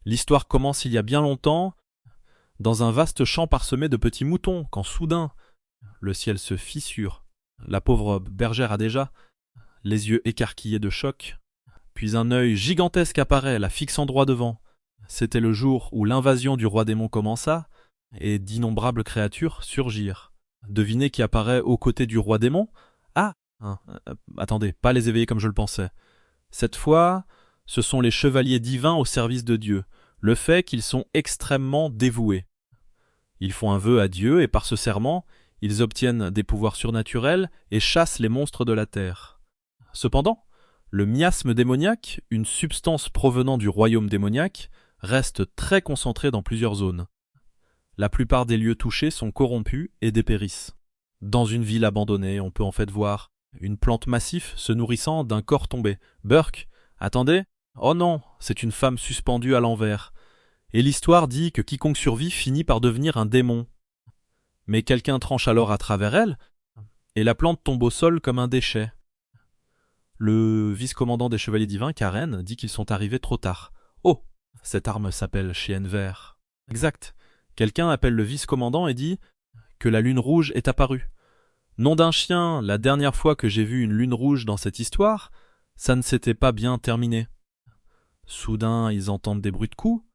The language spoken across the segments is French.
L'histoire commence il y a bien longtemps, dans un vaste champ parsemé de petits moutons, quand soudain, le ciel se fissure. La pauvre bergère a déjà les yeux écarquillés de choc, puis un œil gigantesque apparaît, la fixant droit devant. C'était le jour où l'invasion du roi démon commença, et d'innombrables créatures surgirent. Devinez qui apparaît aux côtés du roi démon? Ah attendez, pas les éveillés comme je le pensais. Cette fois, ce sont les chevaliers divins au service de Dieu, le fait qu'ils sont extrêmement dévoués. Ils font un vœu à Dieu et par ce serment, ils obtiennent des pouvoirs surnaturels et chassent les monstres de la terre. Cependant, le miasme démoniaque, une substance provenant du royaume démoniaque, reste très concentré dans plusieurs zones. La plupart des lieux touchés sont corrompus et dépérissent. Dans une ville abandonnée, on peut en fait voir une plante massif se nourrissant d'un corps tombé. Burke, attendez. Oh non, c'est une femme suspendue à l'envers. Et l'histoire dit que quiconque survit finit par devenir un démon. Mais quelqu'un tranche alors à travers elle, et la plante tombe au sol comme un déchet. Le vice-commandant des Chevaliers Divins, Karen, dit qu'ils sont arrivés trop tard. Oh, cette arme s'appelle Chien Vert. Exact. Quelqu'un appelle le vice-commandant et dit que la lune rouge est apparue. Nom d'un chien, la dernière fois que j'ai vu une lune rouge dans cette histoire, ça ne s'était pas bien terminé. Soudain, ils entendent des bruits de coups,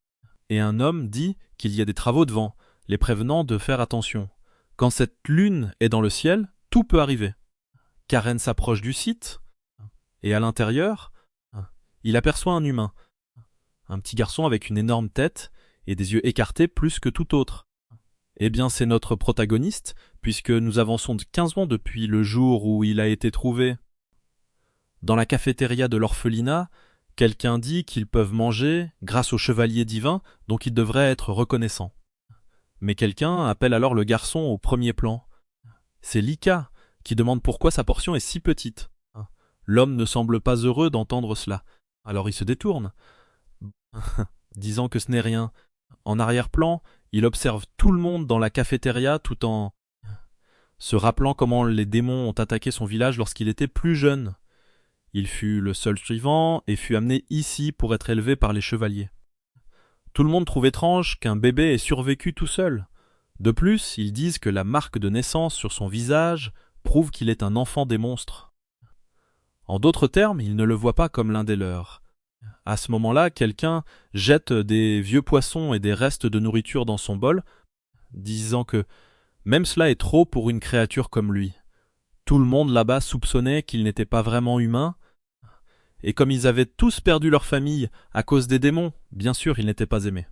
et un homme dit qu'il y a des travaux devant, les prévenant de faire attention. Quand cette lune est dans le ciel, tout peut arriver. Karen s'approche du site, et à l'intérieur, il aperçoit un humain, un petit garçon avec une énorme tête et des yeux écartés plus que tout autre. Eh bien, c'est notre protagoniste, puisque nous avançons de 15 ans depuis le jour où il a été trouvé. Dans la cafétéria de l'orphelinat, quelqu'un dit qu'ils peuvent manger grâce au chevalier divin, donc ils devraient être reconnaissants. Mais quelqu'un appelle alors le garçon au premier plan. C'est Lika qui demande pourquoi sa portion est si petite. L'homme ne semble pas heureux d'entendre cela. Alors il se détourne, disant que ce n'est rien. En arrière-plan, il observe tout le monde dans la cafétéria tout en se rappelant comment les démons ont attaqué son village lorsqu'il était plus jeune. Il fut le seul survivant et fut amené ici pour être élevé par les chevaliers. Tout le monde trouve étrange qu'un bébé ait survécu tout seul. De plus, ils disent que la marque de naissance sur son visage prouve qu'il est un enfant des monstres. En d'autres termes, ils ne le voient pas comme l'un des leurs. À ce moment-là, quelqu'un jette des vieux poissons et des restes de nourriture dans son bol, disant que même cela est trop pour une créature comme lui. Tout le monde là-bas soupçonnait qu'il n'était pas vraiment humain, et comme ils avaient tous perdu leur famille à cause des démons, bien sûr ils n'étaient pas aimés.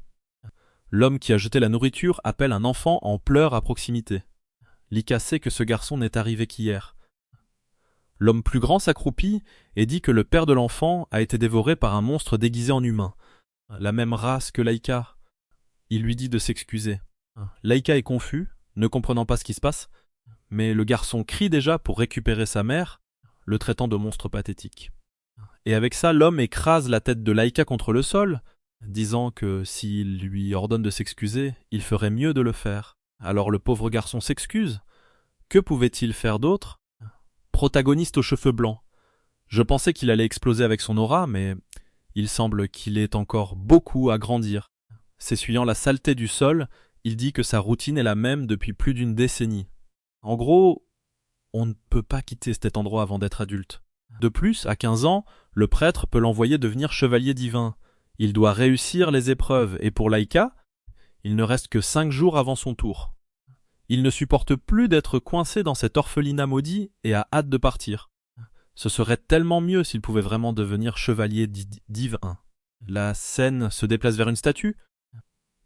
L'homme qui a jeté la nourriture appelle un enfant en pleurs à proximité. Lika sait que ce garçon n'est arrivé qu'hier. L'homme plus grand s'accroupit et dit que le père de l'enfant a été dévoré par un monstre déguisé en humain, la même race que Laïka. Il lui dit de s'excuser. Laïka est confus, ne comprenant pas ce qui se passe, mais le garçon crie déjà pour récupérer sa mère, le traitant de monstre pathétique. Et avec ça, l'homme écrase la tête de Laïka contre le sol, disant que s'il lui ordonne de s'excuser, il ferait mieux de le faire. Alors le pauvre garçon s'excuse. Que pouvait-il faire d'autre? Protagoniste aux cheveux blancs. Je pensais qu'il allait exploser avec son aura, mais il semble qu'il ait encore beaucoup à grandir. S'essuyant la saleté du sol, il dit que sa routine est la même depuis plus d'une décennie. En gros, on ne peut pas quitter cet endroit avant d'être adulte. De plus, à 15 ans, le prêtre peut l'envoyer devenir chevalier divin. Il doit réussir les épreuves, et pour Laïka, il ne reste que 5 jours avant son tour. Il ne supporte plus d'être coincé dans cet orphelinat maudit et a hâte de partir. Ce serait tellement mieux s'il pouvait vraiment devenir chevalier divin. La scène se déplace vers une statue,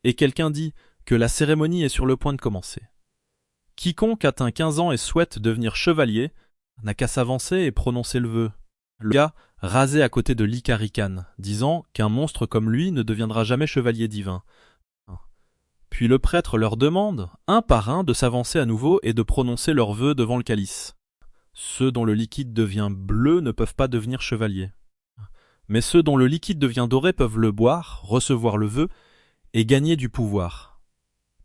et quelqu'un dit que la cérémonie est sur le point de commencer. Quiconque atteint 15 ans et souhaite devenir chevalier n'a qu'à s'avancer et prononcer le vœu. Le gars rasait à côté de l'Icarican, disant qu'un monstre comme lui ne deviendra jamais chevalier divin. Puis le prêtre leur demande, un par un, de s'avancer à nouveau et de prononcer leurs vœux devant le calice. Ceux dont le liquide devient bleu ne peuvent pas devenir chevaliers. Mais ceux dont le liquide devient doré peuvent le boire, recevoir le vœu et gagner du pouvoir.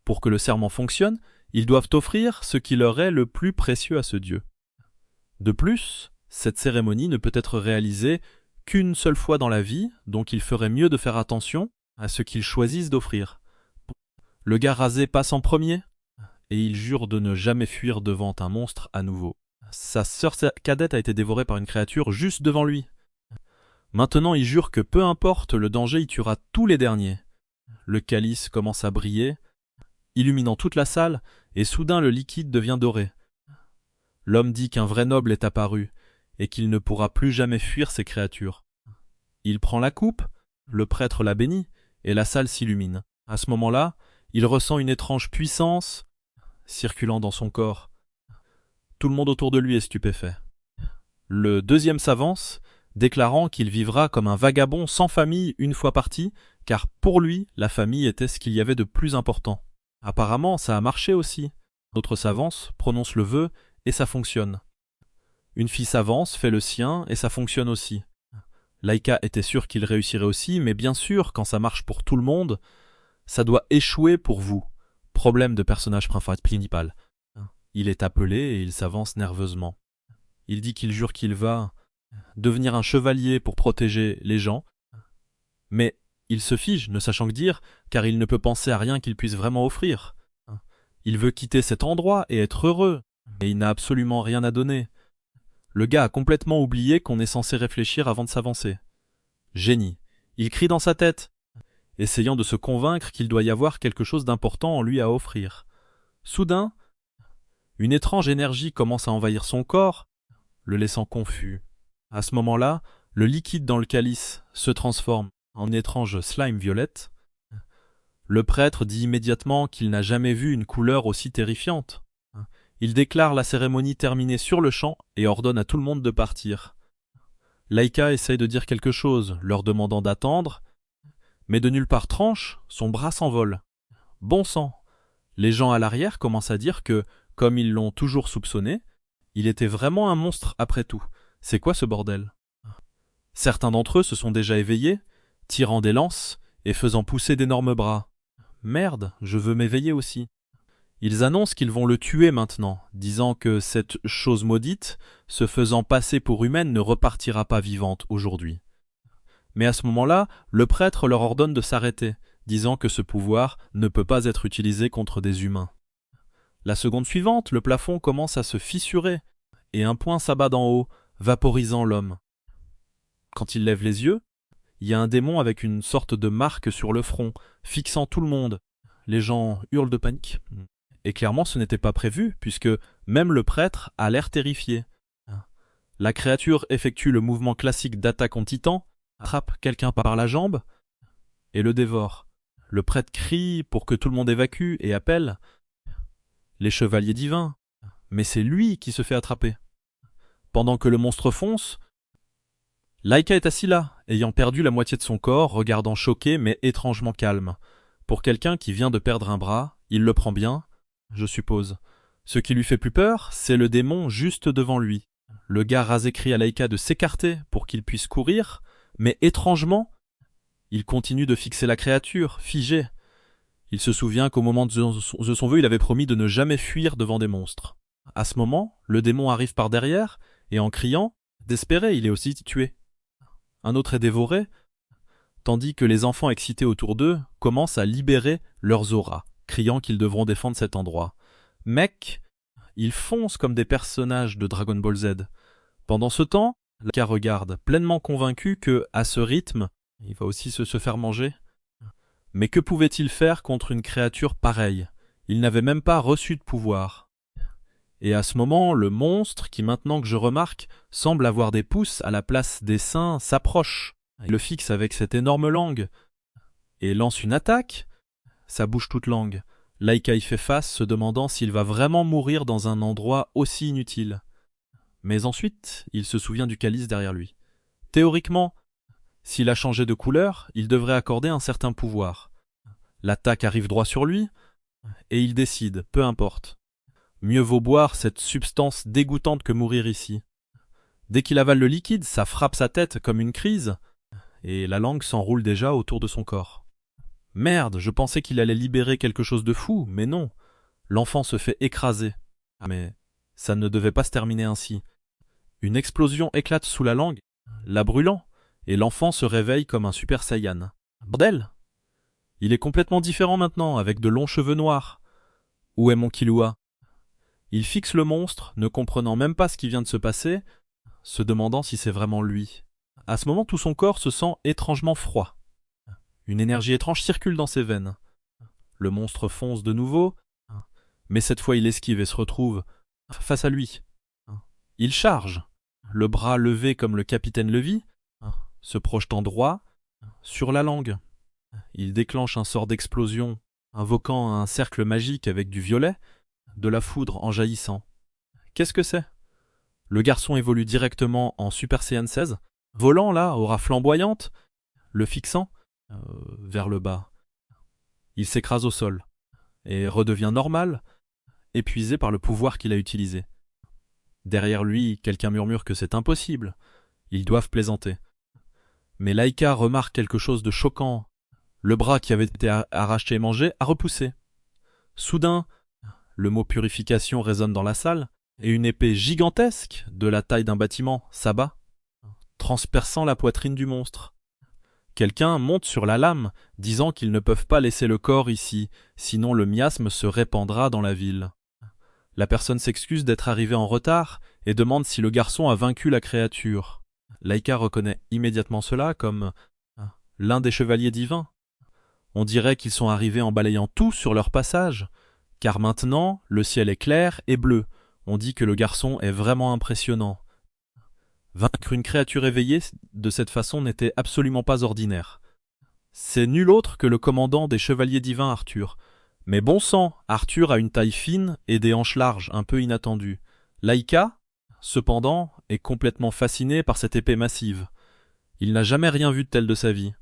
Pour que le serment fonctionne, ils doivent offrir ce qui leur est le plus précieux à ce dieu. De plus, cette cérémonie ne peut être réalisée qu'une seule fois dans la vie, donc il ferait mieux de faire attention à ce qu'ils choisissent d'offrir. Le gars rasé passe en premier, et il jure de ne jamais fuir devant un monstre à nouveau. Sa sœur cadette a été dévorée par une créature juste devant lui. Maintenant il jure que peu importe le danger, il tuera tous les derniers. Le calice commence à briller, illuminant toute la salle, et soudain le liquide devient doré. L'homme dit qu'un vrai noble est apparu, et qu'il ne pourra plus jamais fuir ces créatures. Il prend la coupe, le prêtre la bénit, et la salle s'illumine. À ce moment-là, il ressent une étrange puissance circulant dans son corps. Tout le monde autour de lui est stupéfait. Le deuxième s'avance, déclarant qu'il vivra comme un vagabond sans famille une fois parti, car pour lui, la famille était ce qu'il y avait de plus important. Apparemment, ça a marché aussi. D'autres s'avancent, prononcent le vœu, et ça fonctionne. Une fille s'avance, fait le sien, et ça fonctionne aussi. Laika était sûre qu'il réussirait aussi, mais bien sûr, quand ça marche pour tout le monde, ça doit échouer pour vous. Problème de personnage principal. Il est appelé et il s'avance nerveusement. Il dit qu'il jure qu'il va devenir un chevalier pour protéger les gens, mais il se fige, ne sachant que dire, car il ne peut penser à rien qu'il puisse vraiment offrir. Il veut quitter cet endroit et être heureux, mais il n'a absolument rien à donner. Le gars a complètement oublié qu'on est censé réfléchir avant de s'avancer. Génie. Il crie dans sa tête, essayant de se convaincre qu'il doit y avoir quelque chose d'important en lui à offrir. Soudain, une étrange énergie commence à envahir son corps, le laissant confus. À ce moment-là, le liquide dans le calice se transforme en une étrange slime violette. Le prêtre dit immédiatement qu'il n'a jamais vu une couleur aussi terrifiante. Il déclare la cérémonie terminée sur le champ et ordonne à tout le monde de partir. Laika essaye de dire quelque chose, leur demandant d'attendre, mais de nulle part tranche, son bras s'envole. Bon sang! Les gens à l'arrière commencent à dire que, comme ils l'ont toujours soupçonné, il était vraiment un monstre après tout. C'est quoi ce bordel? Certains d'entre eux se sont déjà éveillés, tirant des lances et faisant pousser d'énormes bras. Merde, je veux m'éveiller aussi. Ils annoncent qu'ils vont le tuer maintenant, disant que cette chose maudite, se faisant passer pour humaine, ne repartira pas vivante aujourd'hui. Mais à ce moment-là, le prêtre leur ordonne de s'arrêter, disant que ce pouvoir ne peut pas être utilisé contre des humains. La seconde suivante, le plafond commence à se fissurer, et un point s'abat d'en haut, vaporisant l'homme. Quand il lève les yeux, il y a un démon avec une sorte de marque sur le front, fixant tout le monde. Les gens hurlent de panique. Et clairement, ce n'était pas prévu, puisque même le prêtre a l'air terrifié. La créature effectue le mouvement classique d'attaque en titan, attrape quelqu'un par la jambe et le dévore. Le prêtre crie pour que tout le monde évacue et appelle les chevaliers divins, mais c'est lui qui se fait attraper. Pendant que le monstre fonce, Laika est assis là, ayant perdu la moitié de son corps, regardant choqué mais étrangement calme. Pour quelqu'un qui vient de perdre un bras, il le prend bien, je suppose. Ce qui lui fait plus peur, c'est le démon juste devant lui. Le gars rasé crie à Laika de s'écarter pour qu'il puisse courir, mais étrangement, il continue de fixer la créature, figée. Il se souvient qu'au moment de son vœu, il avait promis de ne jamais fuir devant des monstres. À ce moment, le démon arrive par derrière, et en criant, désespéré, il est aussi tué. Un autre est dévoré, tandis que les enfants excités autour d'eux commencent à libérer leurs auras, criant qu'ils devront défendre cet endroit. Mec, ils foncent comme des personnages de Dragon Ball Z. Pendant ce temps, Laika regarde, pleinement convaincu que, à ce rythme, il va aussi se faire manger. Mais que pouvait-il faire contre une créature pareille? Il n'avait même pas reçu de pouvoir. Et à ce moment, le monstre, qui maintenant que je remarque, semble avoir des pouces à la place des seins, s'approche. Il le fixe avec cette énorme langue et lance une attaque. Sa bouche toute langue. Laika y fait face, se demandant s'il va vraiment mourir dans un endroit aussi inutile. Mais ensuite, il se souvient du calice derrière lui. Théoriquement, s'il a changé de couleur, il devrait accorder un certain pouvoir. L'attaque arrive droit sur lui, et il décide, peu importe. Mieux vaut boire cette substance dégoûtante que mourir ici. Dès qu'il avale le liquide, ça frappe sa tête comme une crise, et la langue s'enroule déjà autour de son corps. Merde, je pensais qu'il allait libérer quelque chose de fou, mais non. L'enfant se fait écraser. Mais ça ne devait pas se terminer ainsi. Une explosion éclate sous la langue, la brûlant, et l'enfant se réveille comme un super saiyan. Bordel! Il est complètement différent maintenant, avec de longs cheveux noirs. Où est mon Killua? Il fixe le monstre, ne comprenant même pas ce qui vient de se passer, se demandant si c'est vraiment lui. À ce moment, tout son corps se sent étrangement froid. Une énergie étrange circule dans ses veines. Le monstre fonce de nouveau, mais cette fois il esquive et se retrouve face à lui. Il charge, le bras levé comme le capitaine Levi, se projetant droit sur la langue. Il déclenche un sort d'explosion, invoquant un cercle magique avec du violet, de la foudre en jaillissant. Qu'est-ce que c'est? Le garçon évolue directement en Super Saiyan 16, volant là, aura flamboyante, le fixant vers le bas. Il s'écrase au sol et redevient normal, épuisé par le pouvoir qu'il a utilisé. Derrière lui, quelqu'un murmure que c'est impossible. Ils doivent plaisanter. Mais Laika remarque quelque chose de choquant. Le bras qui avait été arraché et mangé a repoussé. Soudain, le mot purification résonne dans la salle, et une épée gigantesque, de la taille d'un bâtiment, s'abat, transperçant la poitrine du monstre. Quelqu'un monte sur la lame, disant qu'ils ne peuvent pas laisser le corps ici, sinon le miasme se répandra dans la ville. La personne s'excuse d'être arrivée en retard et demande si le garçon a vaincu la créature. Laika reconnaît immédiatement cela comme l'un des chevaliers divins. On dirait qu'ils sont arrivés en balayant tout sur leur passage, car maintenant le ciel est clair et bleu. On dit que le garçon est vraiment impressionnant. Vaincre une créature éveillée de cette façon n'était absolument pas ordinaire. C'est nul autre que le commandant des chevaliers divins Arthur. Mais bon sang, Arthur a une taille fine et des hanches larges, un peu inattendues. Laika, cependant, est complètement fasciné par cette épée massive. Il n'a jamais rien vu de tel de sa vie.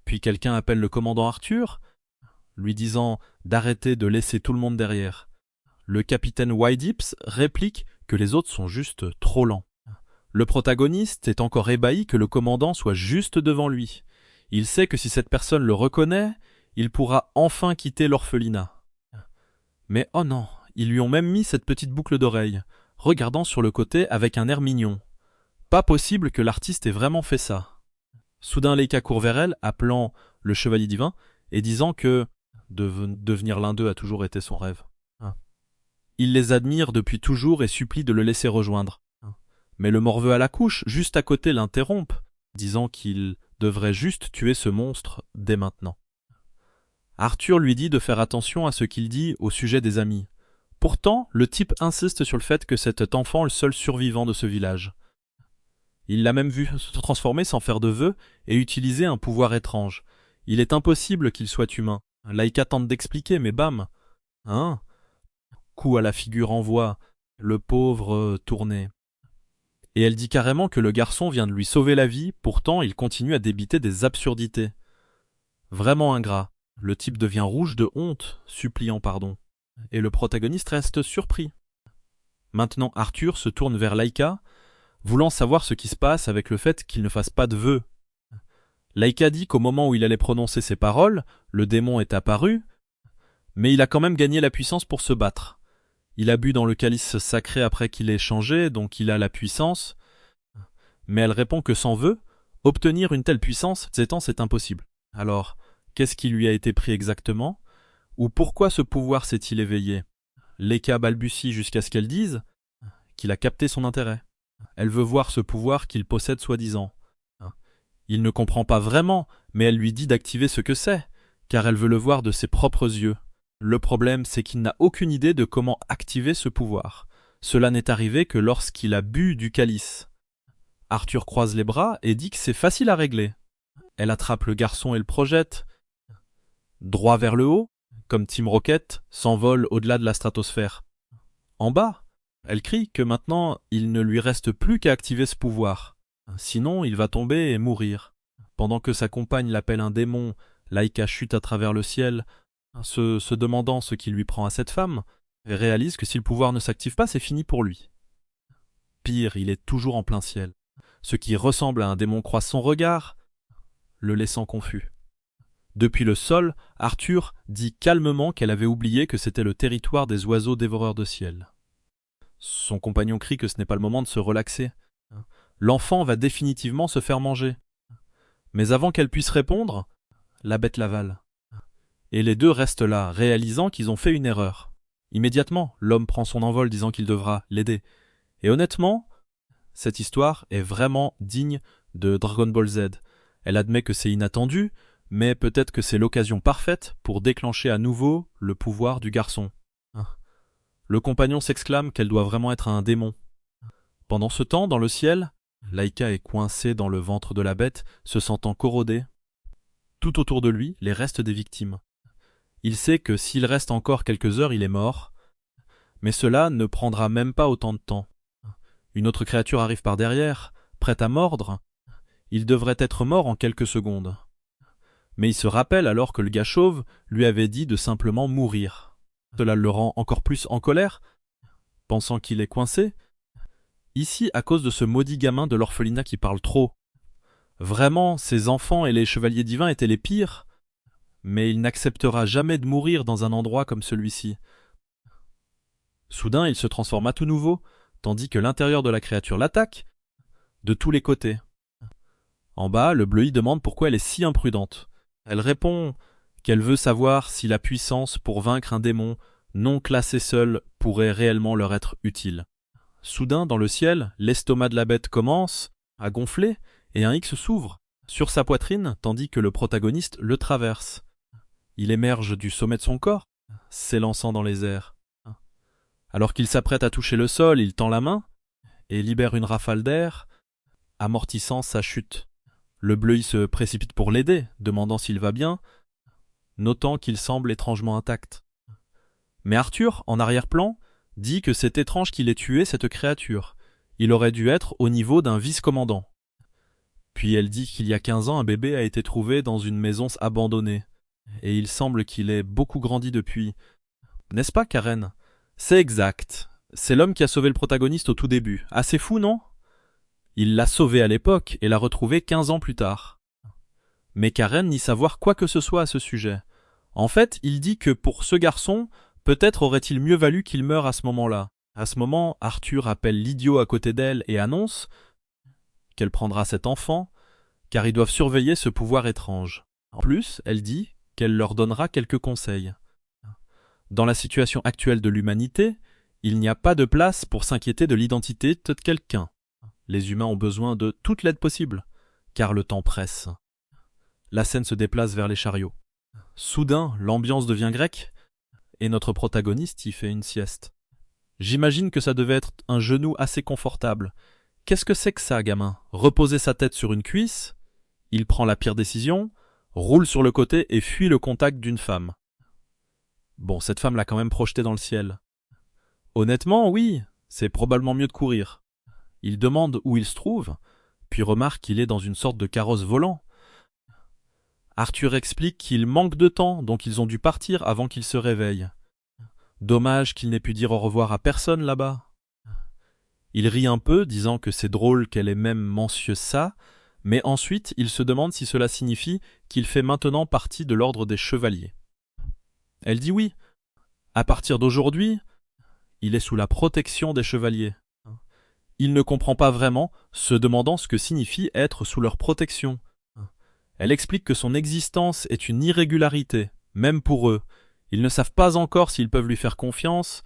Puis quelqu'un appelle le commandant Arthur, lui disant d'arrêter de laisser tout le monde derrière. Le capitaine Whiteips réplique que les autres sont juste trop lents. Le protagoniste est encore ébahi que le commandant soit juste devant lui. Il sait que si cette personne le reconnaît, il pourra enfin quitter l'orphelinat. Mais oh non, ils lui ont même mis cette petite boucle d'oreille, regardant sur le côté avec un air mignon. Pas possible que l'artiste ait vraiment fait ça. Soudain Laika court vers elle, appelant le chevalier divin, et disant que devenir l'un d'eux a toujours été son rêve. Il les admire depuis toujours et supplie de le laisser rejoindre. Mais le morveux à la couche, juste à côté, l'interrompt, disant qu'il devrait juste tuer ce monstre dès maintenant. Arthur lui dit de faire attention à ce qu'il dit au sujet des amis. Pourtant, le type insiste sur le fait que cet enfant est le seul survivant de ce village. Il l'a même vu se transformer sans faire de vœux et utiliser un pouvoir étrange. Il est impossible qu'il soit humain. Laika tente d'expliquer, mais bam. Coup à la figure envoie, le pauvre tourné. Et elle dit carrément que le garçon vient de lui sauver la vie, pourtant il continue à débiter des absurdités. Vraiment ingrat. Le type devient rouge de honte, suppliant pardon. Et le protagoniste reste surpris. Maintenant Arthur se tourne vers Laika, voulant savoir ce qui se passe avec le fait qu'il ne fasse pas de vœux. Laika dit qu'au moment où il allait prononcer ces paroles, le démon est apparu, mais il a quand même gagné la puissance pour se battre. Il a bu dans le calice sacré après qu'il ait changé, donc il a la puissance. Mais elle répond que sans vœux, obtenir une telle puissance, c'est impossible. Alors, qu'est-ce qui lui a été pris exactement? Ou pourquoi ce pouvoir s'est-il éveillé? Laika balbutie jusqu'à ce qu'elle dise qu'il a capté son intérêt. Elle veut voir ce pouvoir qu'il possède soi-disant. Il ne comprend pas vraiment, mais elle lui dit d'activer ce que c'est, car elle veut le voir de ses propres yeux. Le problème, c'est qu'il n'a aucune idée de comment activer ce pouvoir. Cela n'est arrivé que lorsqu'il a bu du calice. Arthur croise les bras et dit que c'est facile à régler. Elle attrape le garçon et le projette. Droit vers le haut, comme Team Rocket, s'envole au-delà de la stratosphère. En bas, elle crie que maintenant, il ne lui reste plus qu'à activer ce pouvoir. Sinon, il va tomber et mourir. Pendant que sa compagne l'appelle un démon, Laika chute à travers le ciel, se demandant ce qui lui prend à cette femme, et réalise que si le pouvoir ne s'active pas, c'est fini pour lui. Pire, il est toujours en plein ciel. Ce qui ressemble à un démon croise son regard, le laissant confus. Depuis le sol, Arthur dit calmement qu'elle avait oublié que c'était le territoire des oiseaux dévoreurs de ciel. Son compagnon crie que ce n'est pas le moment de se relaxer. L'enfant va définitivement se faire manger. Mais avant qu'elle puisse répondre, la bête l'avale. Et les deux restent là, réalisant qu'ils ont fait une erreur. Immédiatement, l'homme prend son envol disant qu'il devra l'aider. Et honnêtement, cette histoire est vraiment digne de Dragon Ball Z. Elle admet que c'est inattendu, mais peut-être que c'est l'occasion parfaite pour déclencher à nouveau le pouvoir du garçon. Le compagnon s'exclame qu'elle doit vraiment être un démon. Pendant ce temps, dans le ciel, Laika est coincée dans le ventre de la bête, se sentant corrodée. Tout autour de lui, les restes des victimes. Il sait que s'il reste encore quelques heures, il est mort. Mais cela ne prendra même pas autant de temps. Une autre créature arrive par derrière, prête à mordre. Il devrait être mort en quelques secondes. Mais il se rappelle alors que le gars chauve lui avait dit de simplement mourir. Cela le rend encore plus en colère, pensant qu'il est coincé. Ici, à cause de ce maudit gamin de l'orphelinat qui parle trop. Vraiment, ses enfants et les chevaliers divins étaient les pires, mais il n'acceptera jamais de mourir dans un endroit comme celui-ci. Soudain, il se transforme à tout nouveau, tandis que l'intérieur de la créature l'attaque, de tous les côtés. En bas, le bleuy demande pourquoi elle est si imprudente. Elle répond qu'elle veut savoir si la puissance pour vaincre un démon non classé seul pourrait réellement leur être utile. Soudain, dans le ciel, l'estomac de la bête commence à gonfler et un X s'ouvre sur sa poitrine tandis que le protagoniste le traverse. Il émerge du sommet de son corps, s'élançant dans les airs. Alors qu'il s'apprête à toucher le sol, il tend la main et libère une rafale d'air, amortissant sa chute. Le bleuy se précipite pour l'aider, demandant s'il va bien, notant qu'il semble étrangement intact. Mais Arthur, en arrière-plan, dit que c'est étrange qu'il ait tué cette créature. Il aurait dû être au niveau d'un vice-commandant. Puis elle dit qu'il y a 15 ans, un bébé a été trouvé dans une maison abandonnée. Et il semble qu'il ait beaucoup grandi depuis. N'est-ce pas, Karen? C'est exact. C'est l'homme qui a sauvé le protagoniste au tout début. Assez fou, non? Il l'a sauvé à l'époque et l'a retrouvé 15 ans plus tard. Mais Karen n'y savoir quoi que ce soit à ce sujet. En fait, il dit que pour ce garçon, peut-être aurait-il mieux valu qu'il meure à ce moment-là. À ce moment, Arthur appelle l'idiot à côté d'elle et annonce qu'elle prendra cet enfant, car ils doivent surveiller ce pouvoir étrange. En plus, elle dit qu'elle leur donnera quelques conseils. Dans la situation actuelle de l'humanité, il n'y a pas de place pour s'inquiéter de l'identité de quelqu'un. Les humains ont besoin de toute l'aide possible, car le temps presse. La scène se déplace vers les chariots. Soudain, l'ambiance devient grecque, et notre protagoniste y fait une sieste. J'imagine que ça devait être un genou assez confortable. Qu'est-ce que c'est que ça, gamin? Reposer sa tête sur une cuisse, il prend la pire décision, roule sur le côté et fuit le contact d'une femme. Bon, cette femme l'a quand même projeté dans le ciel. Honnêtement, oui, c'est probablement mieux de courir. Il demande où il se trouve, puis remarque qu'il est dans une sorte de carrosse volant. Arthur explique qu'il manque de temps, donc ils ont dû partir avant qu'il se réveille. Dommage qu'il n'ait pu dire au revoir à personne là-bas. Il rit un peu, disant que c'est drôle qu'elle ait même mentionné ça, mais ensuite il se demande si cela signifie qu'il fait maintenant partie de l'ordre des chevaliers. Elle dit oui. À partir d'aujourd'hui, il est sous la protection des chevaliers. Il ne comprend pas vraiment, se demandant ce que signifie être sous leur protection. Elle explique que son existence est une irrégularité, même pour eux. Ils ne savent pas encore s'ils peuvent lui faire confiance,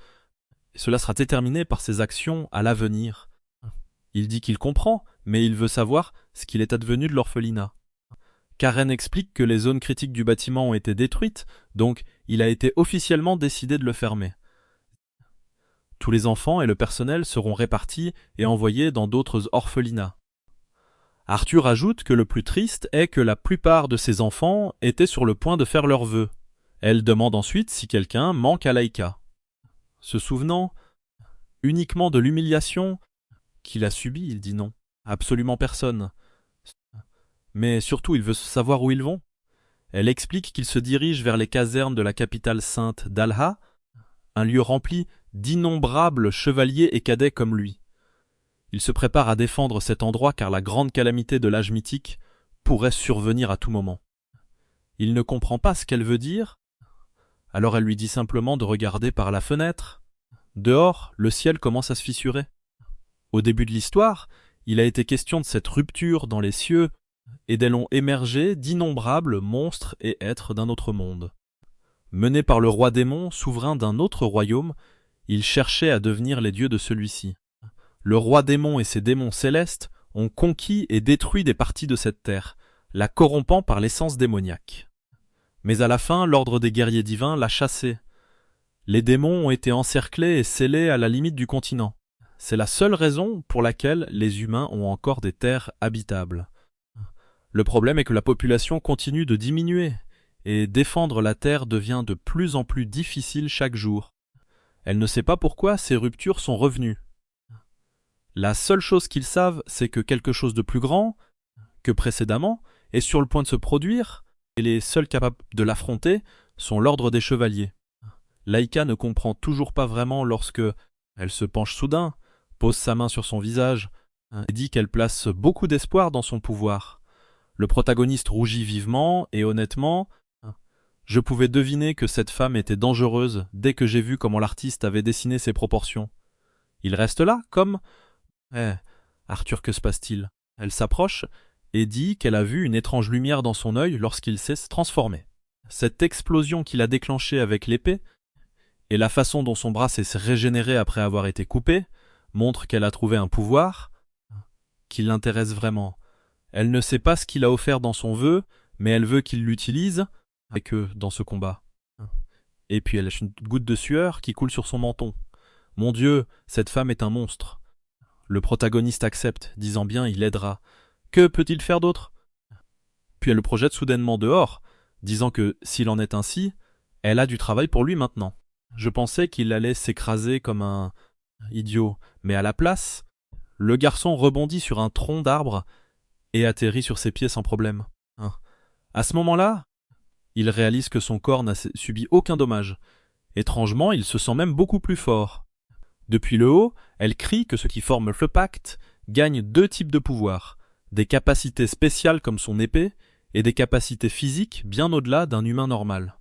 et cela sera déterminé par ses actions à l'avenir. Il dit qu'il comprend, mais il veut savoir ce qu'il est advenu de l'orphelinat. Karen explique que les zones critiques du bâtiment ont été détruites, donc il a été officiellement décidé de le fermer. Tous les enfants et le personnel seront répartis et envoyés dans d'autres orphelinats. Arthur ajoute que le plus triste est que la plupart de ces enfants étaient sur le point de faire leurs vœux. Elle demande ensuite si quelqu'un manque à Laika. Se souvenant uniquement de l'humiliation qu'il a subie, il dit non. Absolument personne. Mais surtout, il veut savoir où ils vont. Elle explique qu'ils se dirigent vers les casernes de la capitale sainte d'Alha, un lieu rempli d'innombrables chevaliers et cadets comme lui. Il se prépare à défendre cet endroit car la grande calamité de l'âge mythique pourrait survenir à tout moment. Il ne comprend pas ce qu'elle veut dire, alors elle lui dit simplement de regarder par la fenêtre. Dehors, le ciel commence à se fissurer. Au début de l'histoire, il a été question de cette rupture dans les cieux, et d'elles ont émergé d'innombrables monstres et êtres d'un autre monde. Menés par le roi démon, souverain d'un autre royaume, ils cherchaient à devenir les dieux de celui-ci. Le roi démon et ses démons célestes ont conquis et détruit des parties de cette terre, la corrompant par l'essence démoniaque. Mais à la fin, l'ordre des guerriers divins l'a chassé. Les démons ont été encerclés et scellés à la limite du continent. C'est la seule raison pour laquelle les humains ont encore des terres habitables. Le problème est que la population continue de diminuer, et défendre la terre devient de plus en plus difficile chaque jour. Elle ne sait pas pourquoi ces ruptures sont revenues. La seule chose qu'ils savent, c'est que quelque chose de plus grand que précédemment est sur le point de se produire, et les seuls capables de l'affronter sont l'ordre des chevaliers. Laïka ne comprend toujours pas vraiment lorsque elle se penche soudain, pose sa main sur son visage et dit qu'elle place beaucoup d'espoir dans son pouvoir. Le protagoniste rougit vivement et honnêtement, je pouvais deviner que cette femme était dangereuse dès que j'ai vu comment l'artiste avait dessiné ses proportions. Il reste là, comme... Arthur, que se passe-t-il? Elle s'approche et dit qu'elle a vu une étrange lumière dans son œil lorsqu'il s'est transformé. Cette explosion qu'il a déclenchée avec l'épée et la façon dont son bras s'est régénéré après avoir été coupé montre qu'elle a trouvé un pouvoir qui l'intéresse vraiment. Elle ne sait pas ce qu'il a offert dans son vœu, mais elle veut qu'il l'utilise avec eux dans ce combat. Et puis elle lâche une goutte de sueur qui coule sur son menton. Mon Dieu, cette femme est un monstre. Le protagoniste accepte, disant bien il l'aidera. Que peut-il faire d'autre? Puis elle le projette soudainement dehors, disant que s'il en est ainsi, elle a du travail pour lui maintenant. Je pensais qu'il allait s'écraser comme un idiot, mais à la place, le garçon rebondit sur un tronc d'arbre et atterrit sur ses pieds sans problème. À ce moment-là, il réalise que son corps n'a subi aucun dommage. Étrangement, il se sent même beaucoup plus fort. Depuis le haut, elle crie que ceux qui forment le pacte gagnent 2 types de pouvoirs, des capacités spéciales comme son épée et des capacités physiques bien au-delà d'un humain normal.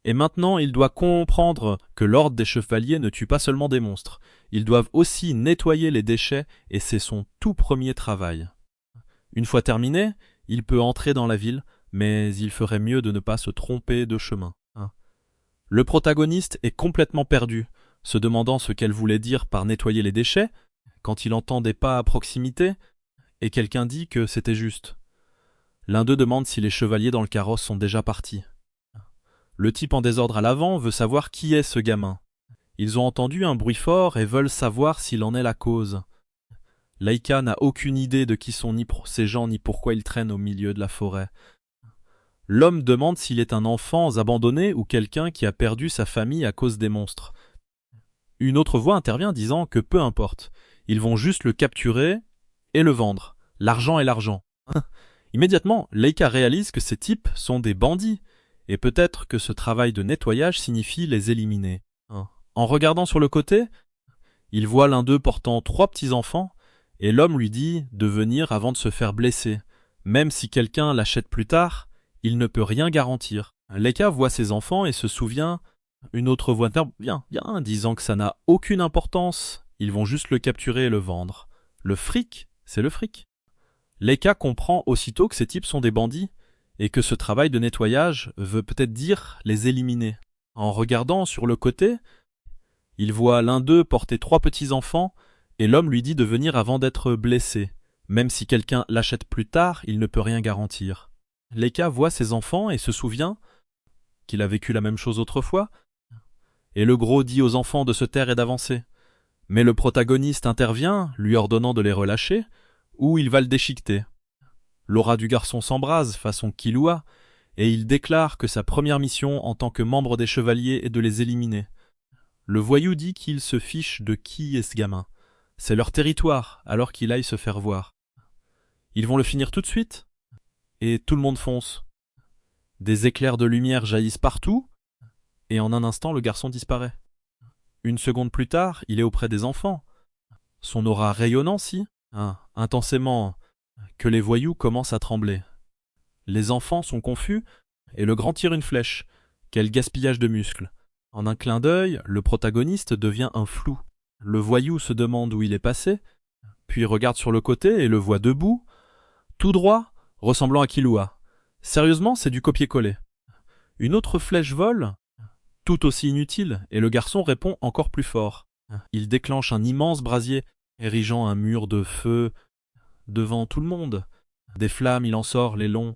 Et maintenant, il doit comprendre que l'ordre des chevaliers ne tue pas seulement des monstres. Ils doivent aussi nettoyer les déchets et c'est son tout premier travail. Une fois terminé, il peut entrer dans la ville, mais il ferait mieux de ne pas se tromper de chemin. Le protagoniste est complètement perdu, se demandant ce qu'elle voulait dire par nettoyer les déchets, quand il entend des pas à proximité, et quelqu'un dit que c'était juste. L'un d'eux demande si les chevaliers dans le carrosse sont déjà partis. Le type en désordre à l'avant veut savoir qui est ce gamin. Ils ont entendu un bruit fort et veulent savoir s'il en est la cause. Laïka n'a aucune idée de qui sont ni ces gens ni pourquoi ils traînent au milieu de la forêt. L'homme demande s'il est un enfant abandonné ou quelqu'un qui a perdu sa famille à cause des monstres. Une autre voix intervient disant que peu importe, ils vont juste le capturer et le vendre. L'argent est l'argent. Immédiatement, Laïka réalise que ces types sont des bandits, et peut-être que ce travail de nettoyage signifie les éliminer. En regardant sur le côté, il voit l'un d'eux portant 3 petits-enfants, et l'homme lui dit de venir avant de se faire blesser. Même si quelqu'un l'achète plus tard, il ne peut rien garantir. Laïka voit ses enfants et se souvient, une autre voix viens, disant que ça n'a aucune importance, ils vont juste le capturer et le vendre. Le fric, c'est le fric. Laïka comprend aussitôt que ces types sont des bandits, et que ce travail de nettoyage veut peut-être dire les éliminer. En regardant sur le côté, il voit l'un d'eux porter 3 petits-enfants, et l'homme lui dit de venir avant d'être blessé. Même si quelqu'un l'achète plus tard, il ne peut rien garantir. Laïka voit ses enfants et se souvient qu'il a vécu la même chose autrefois, et le gros dit aux enfants de se taire et d'avancer. Mais le protagoniste intervient, lui ordonnant de les relâcher, ou il va le déchiqueter. L'aura du garçon s'embrase, façon Killua, et il déclare que sa première mission en tant que membre des chevaliers est de les éliminer. Le voyou dit qu'il se fiche de qui est ce gamin. C'est leur territoire, alors qu'il aille se faire voir. Ils vont le finir tout de suite, et tout le monde fonce. Des éclairs de lumière jaillissent partout, et en un instant le garçon disparaît. Une seconde plus tard, il est auprès des enfants. Son aura rayonnant si, intensément, que les voyous commencent à trembler. Les enfants sont confus, et le grand tire une flèche. Quel gaspillage de muscles. En un clin d'œil, le protagoniste devient un flou. Le voyou se demande où il est passé, puis regarde sur le côté et le voit debout, tout droit, ressemblant à Killua. Sérieusement, c'est du copier-coller. Une autre flèche vole, tout aussi inutile, et le garçon répond encore plus fort. Il déclenche un immense brasier, érigeant un mur de feu devant tout le monde. Des flammes, il en sort les longs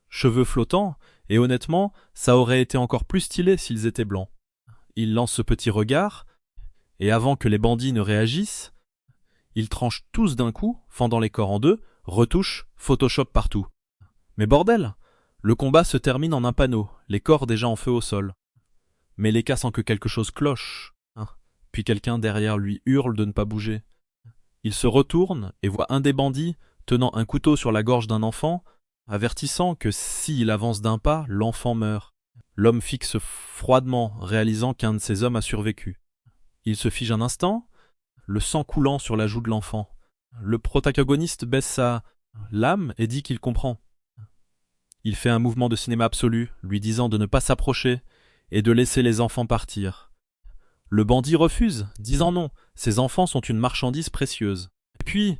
cheveux flottants, et honnêtement, ça aurait été encore plus stylé s'ils étaient blancs. Il lance ce petit regard, et avant que les bandits ne réagissent, ils tranchent tous d'un coup, fendant les corps en deux, retouche, Photoshop partout. Mais bordel! Le combat se termine en un panneau, les corps déjà en feu au sol. Mais Leka sent que quelque chose cloche. Puis quelqu'un derrière lui hurle de ne pas bouger. Il se retourne et voit un des bandits tenant un couteau sur la gorge d'un enfant, avertissant que s'il avance d'un pas, l'enfant meurt. L'homme fixe froidement, réalisant qu'un de ses hommes a survécu. Il se fige un instant, le sang coulant sur la joue de l'enfant. Le protagoniste baisse sa lame et dit qu'il comprend. Il fait un mouvement de cinéma absolu, lui disant de ne pas s'approcher et de laisser les enfants partir. Le bandit refuse, disant non, ces enfants sont une marchandise précieuse. Et puis,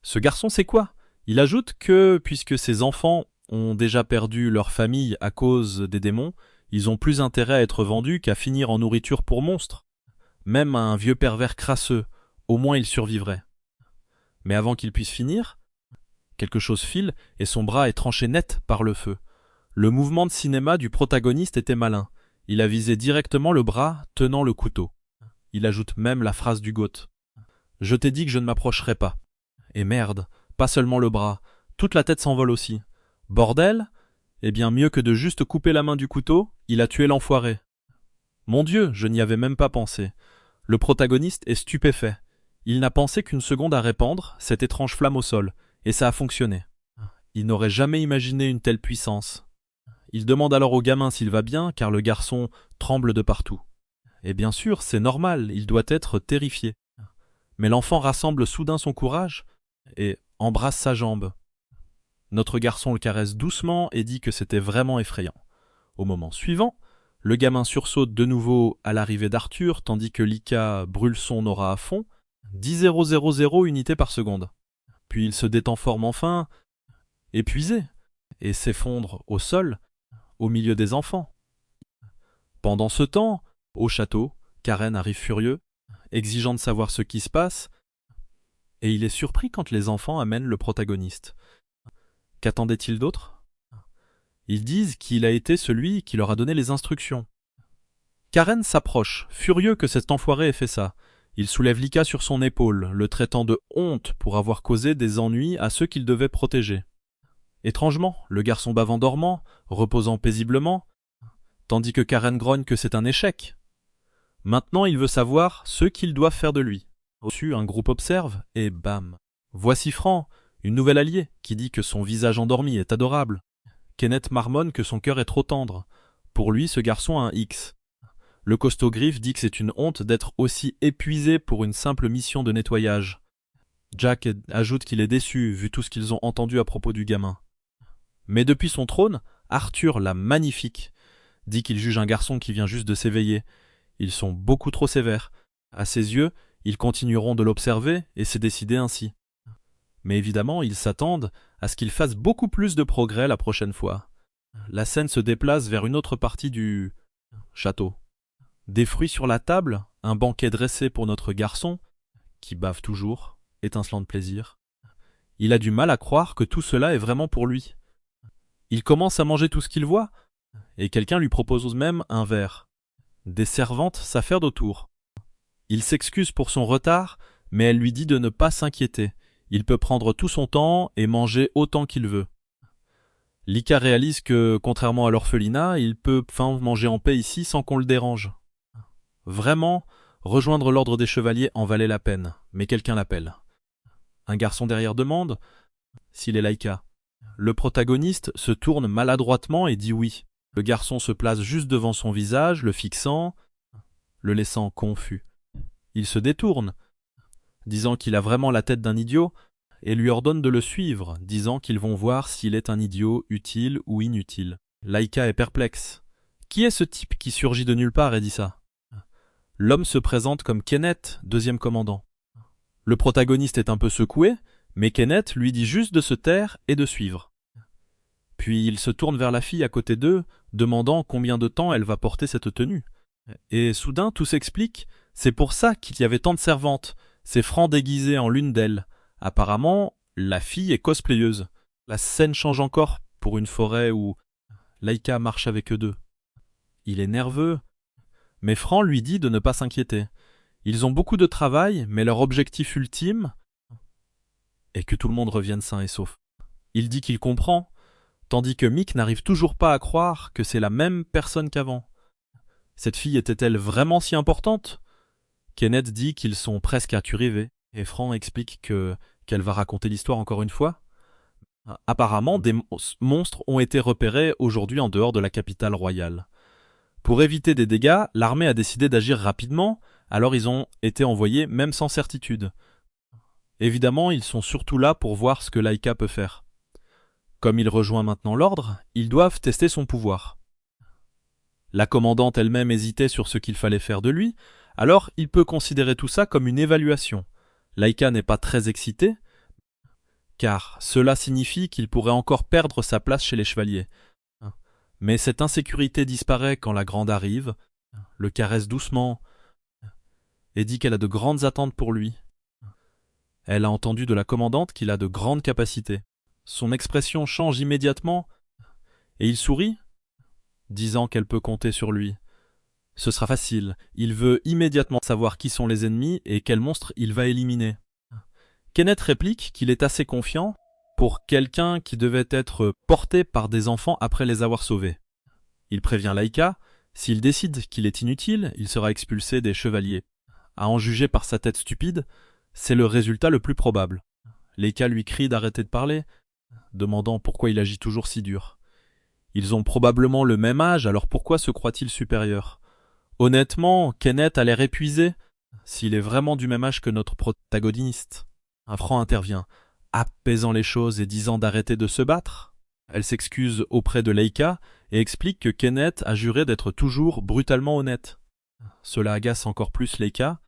ce garçon sait quoi? Il ajoute que, puisque ces enfants ont déjà perdu leur famille à cause des démons, ils ont plus intérêt à être vendus qu'à finir en nourriture pour monstres. Même un vieux pervers crasseux, au moins il survivrait. Mais avant qu'il puisse finir, quelque chose file et son bras est tranché net par le feu. Le mouvement de cinéma du protagoniste était malin. Il a visé directement le bras tenant le couteau. Il ajoute même la phrase du goth. « Je t'ai dit que je ne m'approcherai pas. » Et merde, pas seulement le bras, toute la tête s'envole aussi. Bordel? Eh bien mieux que de juste couper la main du couteau, il a tué l'enfoiré. Mon Dieu, je n'y avais même pas pensé. Le protagoniste est stupéfait. Il n'a pensé qu'une seconde à répandre cette étrange flamme au sol, et ça a fonctionné. Il n'aurait jamais imaginé une telle puissance. Il demande alors au gamin s'il va bien, car le garçon tremble de partout. Et bien sûr, c'est normal, il doit être terrifié. Mais l'enfant rassemble soudain son courage et embrasse sa jambe. Notre garçon le caresse doucement et dit que c'était vraiment effrayant. Au moment suivant, le gamin sursaute de nouveau à l'arrivée d'Arthur, tandis que Lika brûle son aura à fond, 10,000 unités par seconde. Puis il se détenforme enfin, épuisé, et s'effondre au sol, au milieu des enfants. Pendant ce temps, au château, Karen arrive furieux, exigeant de savoir ce qui se passe, et il est surpris quand les enfants amènent le protagoniste. Qu'attendait-il d'autre? Ils disent qu'il a été celui qui leur a donné les instructions. Karen s'approche, furieux que cet enfoiré ait fait ça. Il soulève Lika sur son épaule, le traitant de honte pour avoir causé des ennuis à ceux qu'il devait protéger. Étrangement, le garçon bave en dormant, reposant paisiblement, tandis que Karen grogne que c'est un échec. Maintenant, il veut savoir ce qu'ils doivent faire de lui. Au-dessus, un groupe observe, et bam. Voici Franc, une nouvelle alliée, qui dit que son visage endormi est adorable. Kenneth marmonne que son cœur est trop tendre. Pour lui, ce garçon a un X. Le costaud Griffe dit que c'est une honte d'être aussi épuisé pour une simple mission de nettoyage. Jack ajoute qu'il est déçu, vu tout ce qu'ils ont entendu à propos du gamin. Mais depuis son trône, Arthur, la magnifique, dit qu'il juge un garçon qui vient juste de s'éveiller. Ils sont beaucoup trop sévères. À ses yeux, ils continueront de l'observer et c'est décidé ainsi. Mais évidemment, ils s'attendent à ce qu'il fasse beaucoup plus de progrès la prochaine fois. La scène se déplace vers une autre partie du château. Des fruits sur la table, un banquet dressé pour notre garçon, qui bave toujours, étincelant de plaisir. Il a du mal à croire que tout cela est vraiment pour lui. Il commence à manger tout ce qu'il voit, et quelqu'un lui propose même un verre. Des servantes s'affairent autour. Il s'excuse pour son retard, mais elle lui dit de ne pas s'inquiéter. Il peut prendre tout son temps et manger autant qu'il veut. Lika réalise que, contrairement à l'orphelinat, il peut manger en paix ici sans qu'on le dérange. Vraiment, rejoindre l'ordre des chevaliers en valait la peine, mais quelqu'un l'appelle. Un garçon derrière demande s'il est Laika. Le protagoniste se tourne maladroitement et dit oui. Le garçon se place juste devant son visage, le fixant, le laissant confus. Il se détourne, disant qu'il a vraiment la tête d'un idiot, et lui ordonne de le suivre, disant qu'ils vont voir s'il est un idiot utile ou inutile. Laika est perplexe. Qui est ce type qui surgit de nulle part et dit ça? L'homme se présente comme Kenneth, deuxième commandant. Le protagoniste est un peu secoué, mais Kenneth lui dit juste de se taire et de suivre. Puis il se tourne vers la fille à côté d'eux, demandant combien de temps elle va porter cette tenue. Et soudain, tout s'explique, c'est pour ça qu'il y avait tant de servantes. C'est Franc déguisé en l'une d'elles. Apparemment, la fille est cosplayeuse. La scène change encore pour une forêt où Laika marche avec eux deux. Il est nerveux, mais Franc lui dit de ne pas s'inquiéter. Ils ont beaucoup de travail, mais leur objectif ultime est que tout le monde revienne sain et sauf. Il dit qu'il comprend, tandis que Mick n'arrive toujours pas à croire que c'est la même personne qu'avant. Cette fille était-elle vraiment si importante? Kenneth dit qu'ils sont presque à Turrivé, et Franc explique qu'elle va raconter l'histoire encore une fois. Apparemment, des monstres ont été repérés aujourd'hui en dehors de la capitale royale. Pour éviter des dégâts, l'armée a décidé d'agir rapidement, alors ils ont été envoyés même sans certitude. Évidemment, ils sont surtout là pour voir ce que Laika peut faire. Comme il rejoint maintenant l'ordre, ils doivent tester son pouvoir. La commandante elle-même hésitait sur ce qu'il fallait faire de lui, alors il peut considérer tout ça comme une évaluation. Laika n'est pas très excitée, car cela signifie qu'il pourrait encore perdre sa place chez les chevaliers. Mais cette insécurité disparaît quand la grande arrive, le caresse doucement et dit qu'elle a de grandes attentes pour lui. Elle a entendu de la commandante qu'il a de grandes capacités. Son expression change immédiatement et il sourit, disant qu'elle peut compter sur lui. Ce sera facile, il veut immédiatement savoir qui sont les ennemis et quels monstres il va éliminer. Kenneth réplique qu'il est assez confiant pour quelqu'un qui devait être porté par des enfants après les avoir sauvés. Il prévient Laika, s'il décide qu'il est inutile, il sera expulsé des chevaliers. À en juger par sa tête stupide, c'est le résultat le plus probable. Laika lui crie d'arrêter de parler, demandant pourquoi il agit toujours si dur. Ils ont probablement le même âge, alors pourquoi se croit-il supérieur? Honnêtement, Kenneth a l'air épuisé, s'il est vraiment du même âge que notre protagoniste. Un Franc intervient, apaisant les choses et disant d'arrêter de se battre. Elle s'excuse auprès de Laika et explique que Kenneth a juré d'être toujours brutalement honnête. Cela agace encore plus Laika,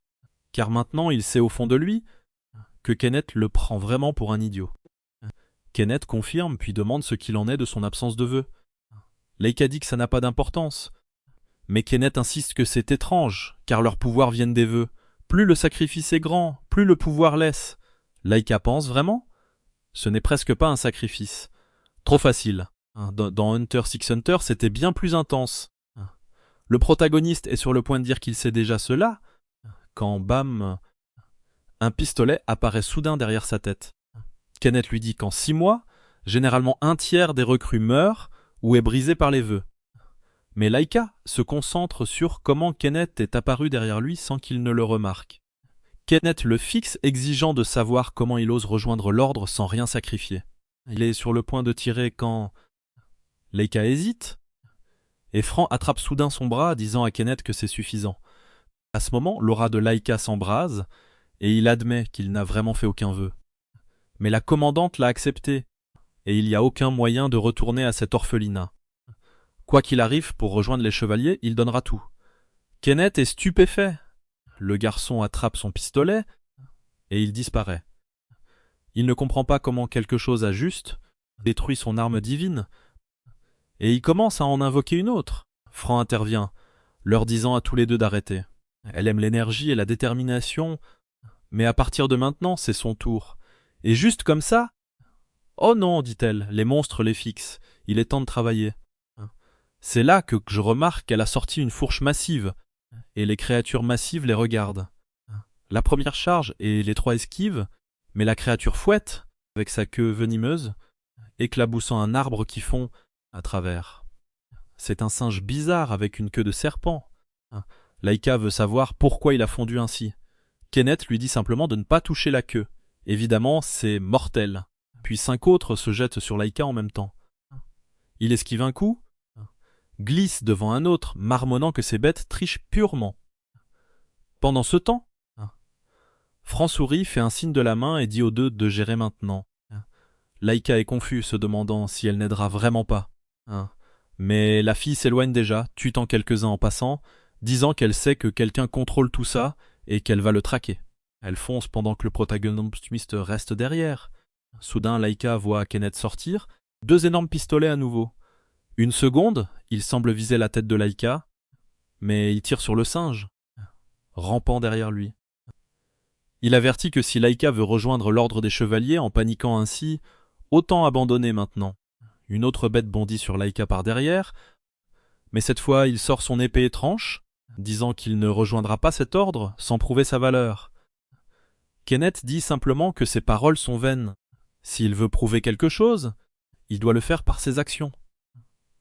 car maintenant il sait au fond de lui que Kenneth le prend vraiment pour un idiot. Kenneth confirme puis demande ce qu'il en est de son absence de vœux. Laika dit que ça n'a pas d'importance, mais Kenneth insiste que c'est étrange, car leurs pouvoirs viennent des vœux. Plus le sacrifice est grand, plus le pouvoir laisse. Laika pense vraiment? Ce n'est presque pas un sacrifice. Trop facile. Dans Hunter x Hunter, c'était bien plus intense. Le protagoniste est sur le point de dire qu'il sait déjà cela, quand bam, un pistolet apparaît soudain derrière sa tête. Kenneth lui dit qu'en 6 mois, généralement 1/3 des recrues meurent ou est brisé par les vœux. Mais Laika se concentre sur comment Kenneth est apparu derrière lui sans qu'il ne le remarque. Kenneth le fixe, exigeant de savoir comment il ose rejoindre l'ordre sans rien sacrifier. Il est sur le point de tirer quand Laika hésite, et Franc attrape soudain son bras, disant à Kenneth que c'est suffisant. À ce moment, l'aura de Laika s'embrase, et il admet qu'il n'a vraiment fait aucun vœu. Mais la commandante l'a accepté, et il n'y a aucun moyen de retourner à cet orphelinat. Quoi qu'il arrive, pour rejoindre les chevaliers, il donnera tout. Kenneth est stupéfait. Le garçon attrape son pistolet, et il disparaît. Il ne comprend pas comment quelque chose ajuste détruit son arme divine, et il commence à en invoquer une autre. Franc intervient, leur disant à tous les deux d'arrêter. Elle aime l'énergie et la détermination, mais à partir de maintenant, c'est son tour. Et juste comme ça, « Oh non, dit-elle, les monstres les fixent, il est temps de travailler. » C'est là que je remarque qu'elle a sorti une fourche massive, et les créatures massives les regardent. La première charge et les 3 esquives, mais la créature fouette, avec sa queue venimeuse, éclaboussant un arbre qui fond à travers. C'est un singe bizarre avec une queue de serpent. Laika veut savoir pourquoi il a fondu ainsi. Kenneth lui dit simplement de ne pas toucher la queue. Évidemment, c'est mortel. Puis 5 autres se jettent sur Laika en même temps. Il esquive un coup, glisse devant un autre, marmonnant que ces bêtes trichent purement. Pendant ce temps, Franc sourit, fait un signe de la main et dit aux deux de gérer maintenant. Laika est confus, se demandant si elle n'aidera vraiment pas. Mais la fille s'éloigne déjà, tuant quelques-uns en passant, disant qu'elle sait que quelqu'un contrôle tout ça et qu'elle va le traquer. Elle fonce pendant que le protagoniste reste derrière. Soudain, Laika voit Kenneth sortir, 2 énormes pistolets à nouveau. Une seconde, il semble viser la tête de Laika, mais il tire sur le singe, rampant derrière lui. Il avertit que si Laika veut rejoindre l'ordre des chevaliers en paniquant ainsi, autant abandonner maintenant. Une autre bête bondit sur Laika par derrière, mais cette fois il sort son épée et tranche, disant qu'il ne rejoindra pas cet ordre sans prouver sa valeur. Kenneth dit simplement que ses paroles sont vaines. S'il veut prouver quelque chose, il doit le faire par ses actions.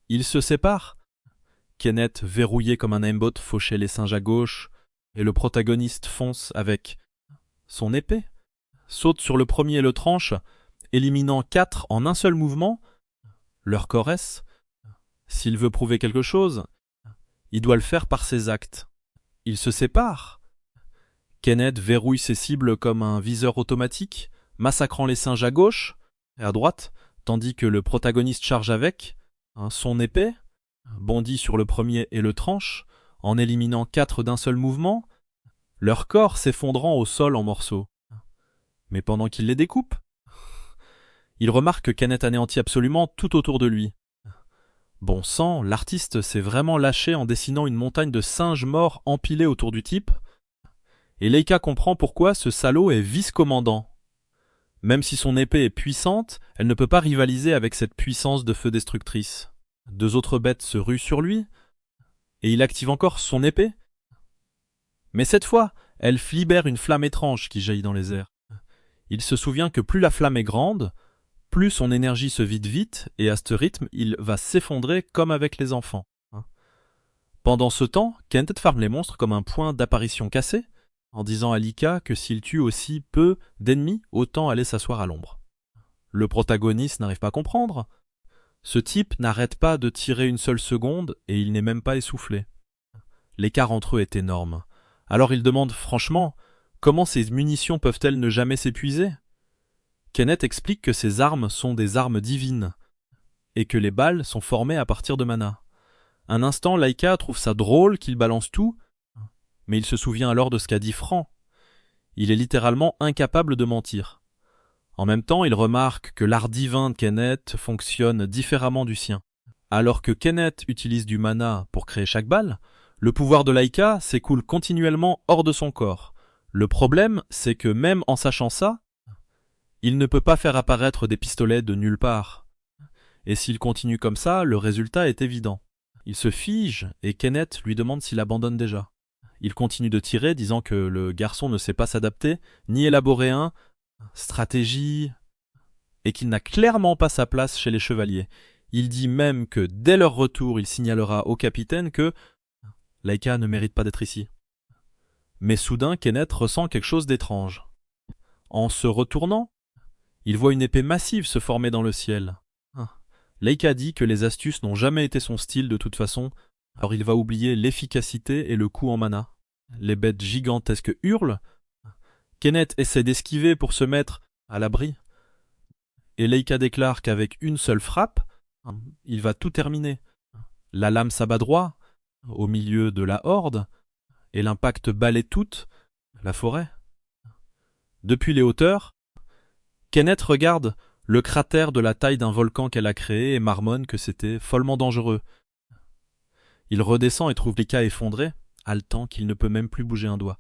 Ils se séparent. Kenneth, verrouillé comme un aimbot, fauchait les singes à gauche, et le protagoniste fonce avec son épée, saute sur le premier et le tranche, éliminant 4 en un seul mouvement. Leur corresse. S'il veut prouver quelque chose, il doit le faire par ses actes. Ils se séparent. Kenneth verrouille ses cibles comme un viseur automatique, massacrant les singes à gauche et à droite, tandis que le protagoniste charge avec son épée, bondit sur le premier et le tranche, en éliminant 4 d'un seul mouvement, leur corps s'effondrant au sol en morceaux. Mais pendant qu'il les découpe, il remarque que Kenneth anéantit absolument tout autour de lui. Bon sang, l'artiste s'est vraiment lâché en dessinant une montagne de singes morts empilés autour du type, et Laika comprend pourquoi ce salaud est vice-commandant. Même si son épée est puissante, elle ne peut pas rivaliser avec cette puissance de feu destructrice. 2 autres bêtes se ruent sur lui, et il active encore son épée. Mais cette fois, elle libère une flamme étrange qui jaillit dans les airs. Il se souvient que plus la flamme est grande, plus son énergie se vide vite, et à ce rythme, il va s'effondrer comme avec les enfants. Pendant ce temps, Kenneth farme les monstres comme un point d'apparition cassé, en disant à Laika que s'il tue aussi peu d'ennemis, autant aller s'asseoir à l'ombre. Le protagoniste n'arrive pas à comprendre. Ce type n'arrête pas de tirer une seule seconde et il n'est même pas essoufflé. L'écart entre eux est énorme. Alors il demande franchement comment ces munitions peuvent-elles ne jamais s'épuiser. Kenneth explique que ces armes sont des armes divines et que les balles sont formées à partir de mana. Un instant, Laika trouve ça drôle qu'il balance tout, mais il se souvient alors de ce qu'a dit Franc. Il est littéralement incapable de mentir. En même temps, il remarque que l'art divin de Kenneth fonctionne différemment du sien. Alors que Kenneth utilise du mana pour créer chaque balle, le pouvoir de Laika s'écoule continuellement hors de son corps. Le problème, c'est que même en sachant ça, il ne peut pas faire apparaître des pistolets de nulle part. Et s'il continue comme ça, le résultat est évident. Il se fige et Kenneth lui demande s'il abandonne déjà. Il continue de tirer, disant que le garçon ne sait pas s'adapter, ni élaborer stratégie, et qu'il n'a clairement pas sa place chez les chevaliers. Il dit même que dès leur retour, il signalera au capitaine que Laika ne mérite pas d'être ici. Mais soudain, Kenneth ressent quelque chose d'étrange. En se retournant, il voit une épée massive se former dans le ciel. Laika dit que les astuces n'ont jamais été son style de toute façon, alors il va oublier l'efficacité et le coup en mana. Les bêtes gigantesques hurlent. Kenneth essaie d'esquiver pour se mettre à l'abri. Et Laika déclare qu'avec une seule frappe, il va tout terminer. La lame s'abat droit, au milieu de la horde, et l'impact balaie toute la forêt. Depuis les hauteurs, Kenneth regarde le cratère de la taille d'un volcan qu'elle a créé et marmonne que c'était follement dangereux. Il redescend et trouve Laika effondrée, haletant qu'il ne peut même plus bouger un doigt.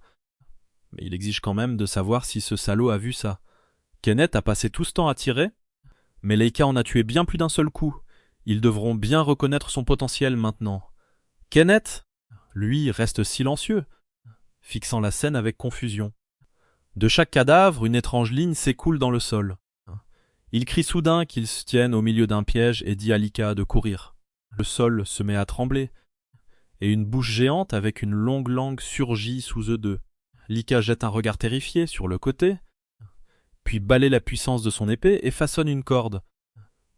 Mais il exige quand même de savoir si ce salaud a vu ça. Kenneth a passé tout ce temps à tirer, mais Laika en a tué bien plus d'un seul coup. Ils devront bien reconnaître son potentiel maintenant. Kenneth, lui, reste silencieux, fixant la scène avec confusion. De chaque cadavre, une étrange ligne s'écoule dans le sol. Il crie soudain qu'ils se tiennent au milieu d'un piège et dit à Laika de courir. Le sol se met à trembler, et une bouche géante avec une longue langue surgit sous eux deux. Laika jette un regard terrifié sur le côté, puis balaie la puissance de son épée et façonne une corde,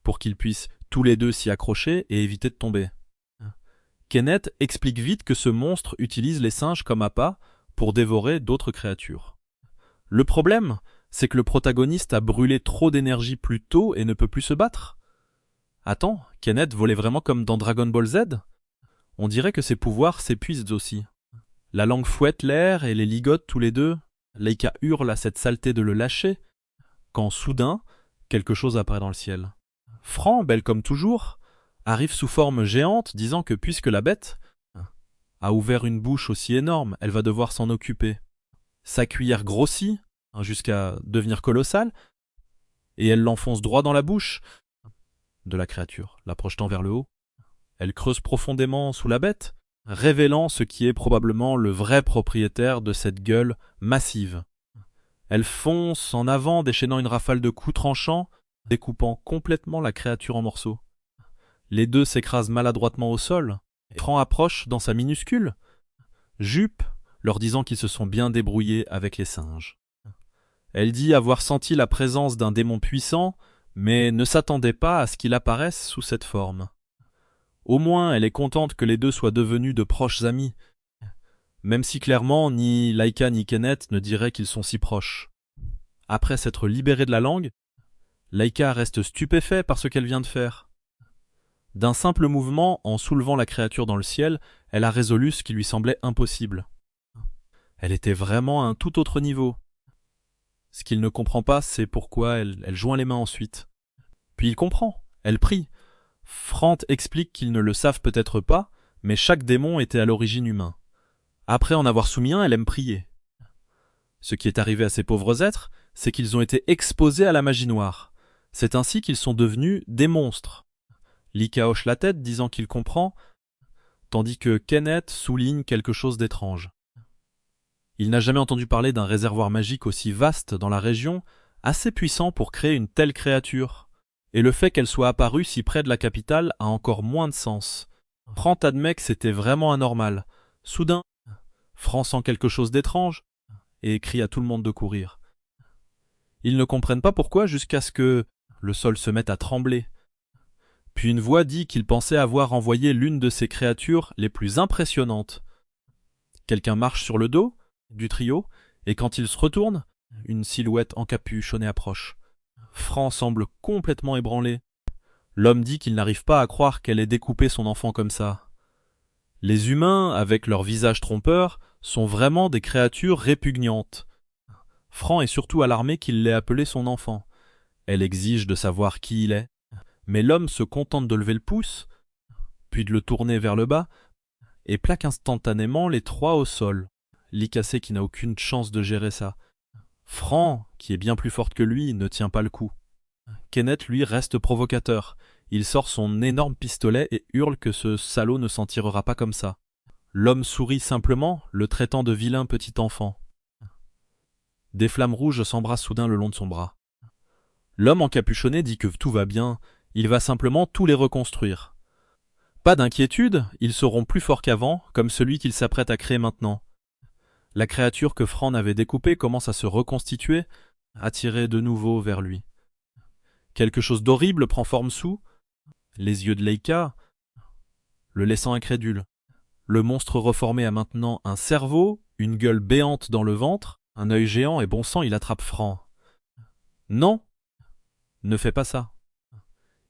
pour qu'ils puissent tous les deux s'y accrocher et éviter de tomber. Kenneth explique vite que ce monstre utilise les singes comme appât pour dévorer d'autres créatures. Le problème, c'est que le protagoniste a brûlé trop d'énergie plus tôt et ne peut plus se battre. Attends, Kenneth volait vraiment comme dans Dragon Ball Z ? On dirait que ses pouvoirs s'épuisent aussi. La langue fouette l'air et les ligote tous les deux. Laika hurle à cette saleté de le lâcher, quand soudain, quelque chose apparaît dans le ciel. Franc, belle comme toujours, arrive sous forme géante, disant que puisque la bête a ouvert une bouche aussi énorme, elle va devoir s'en occuper. Sa cuillère grossit jusqu'à devenir colossale, et elle l'enfonce droit dans la bouche de la créature, la projetant vers le haut. Elle creuse profondément sous la bête, révélant ce qui est probablement le vrai propriétaire de cette gueule massive. Elle fonce en avant, déchaînant une rafale de coups tranchants, découpant complètement la créature en morceaux. Les deux s'écrasent maladroitement au sol. Franc approche dans sa minuscule jupe, leur disant qu'ils se sont bien débrouillés avec les singes. Elle dit avoir senti la présence d'un démon puissant, mais ne s'attendait pas à ce qu'il apparaisse sous cette forme. Au moins, elle est contente que les deux soient devenus de proches amis, même si clairement ni Laika ni Kenneth ne diraient qu'ils sont si proches. Après s'être libérée de la langue, Laika reste stupéfait par ce qu'elle vient de faire. D'un simple mouvement, en soulevant la créature dans le ciel, elle a résolu ce qui lui semblait impossible. Elle était vraiment à un tout autre niveau. Ce qu'il ne comprend pas, c'est pourquoi elle joint les mains ensuite. Puis il comprend, elle prie. Frant explique qu'ils ne le savent peut-être pas, mais chaque démon était à l'origine humain. Après en avoir soumis un, elle aime prier. Ce qui est arrivé à ces pauvres êtres, c'est qu'ils ont été exposés à la magie noire. C'est ainsi qu'ils sont devenus des monstres. Lika hoche la tête, disant qu'il comprend, tandis que Kenneth souligne quelque chose d'étrange. Il n'a jamais entendu parler d'un réservoir magique aussi vaste dans la région, assez puissant pour créer une telle créature. Et le fait qu'elle soit apparue si près de la capitale a encore moins de sens. Frant admet que c'était vraiment anormal. Soudain, Frant sent quelque chose d'étrange et crie à tout le monde de courir. Ils ne comprennent pas pourquoi jusqu'à ce que le sol se mette à trembler. Puis une voix dit qu'il pensait avoir envoyé l'une de ces créatures les plus impressionnantes. Quelqu'un marche sur le dos du trio, et quand il se retourne, une silhouette encapuchonnée approche. Frant semble complètement ébranlé. L'homme dit qu'il n'arrive pas à croire qu'elle ait découpé son enfant comme ça. Les humains, avec leur visage trompeur, sont vraiment des créatures répugnantes. Frant est surtout alarmé qu'il l'ait appelé son enfant. Elle exige de savoir qui il est. Mais l'homme se contente de lever le pouce, puis de le tourner vers le bas, et plaque instantanément les trois au sol. Lycacé qui n'a aucune chance de gérer ça. Frant, qui est bien plus forte que lui, ne tient pas le coup. Kenneth, lui, reste provocateur. Il sort son énorme pistolet et hurle que ce salaud ne s'en tirera pas comme ça. L'homme sourit simplement, le traitant de vilain petit enfant. Des flammes rouges s'embrassent soudain le long de son bras. L'homme encapuchonné dit que tout va bien, il va simplement tout les reconstruire. Pas d'inquiétude, ils seront plus forts qu'avant, comme celui qu'il s'apprête à créer maintenant. La créature que Frant avait découpée commence à se reconstituer, attirée de nouveau vers lui. Quelque chose d'horrible prend forme sous les yeux de Laika, le laissant incrédule. Le monstre reformé a maintenant un cerveau, une gueule béante dans le ventre, un œil géant et bon sang, il attrape Frant. Non, ne fais pas ça.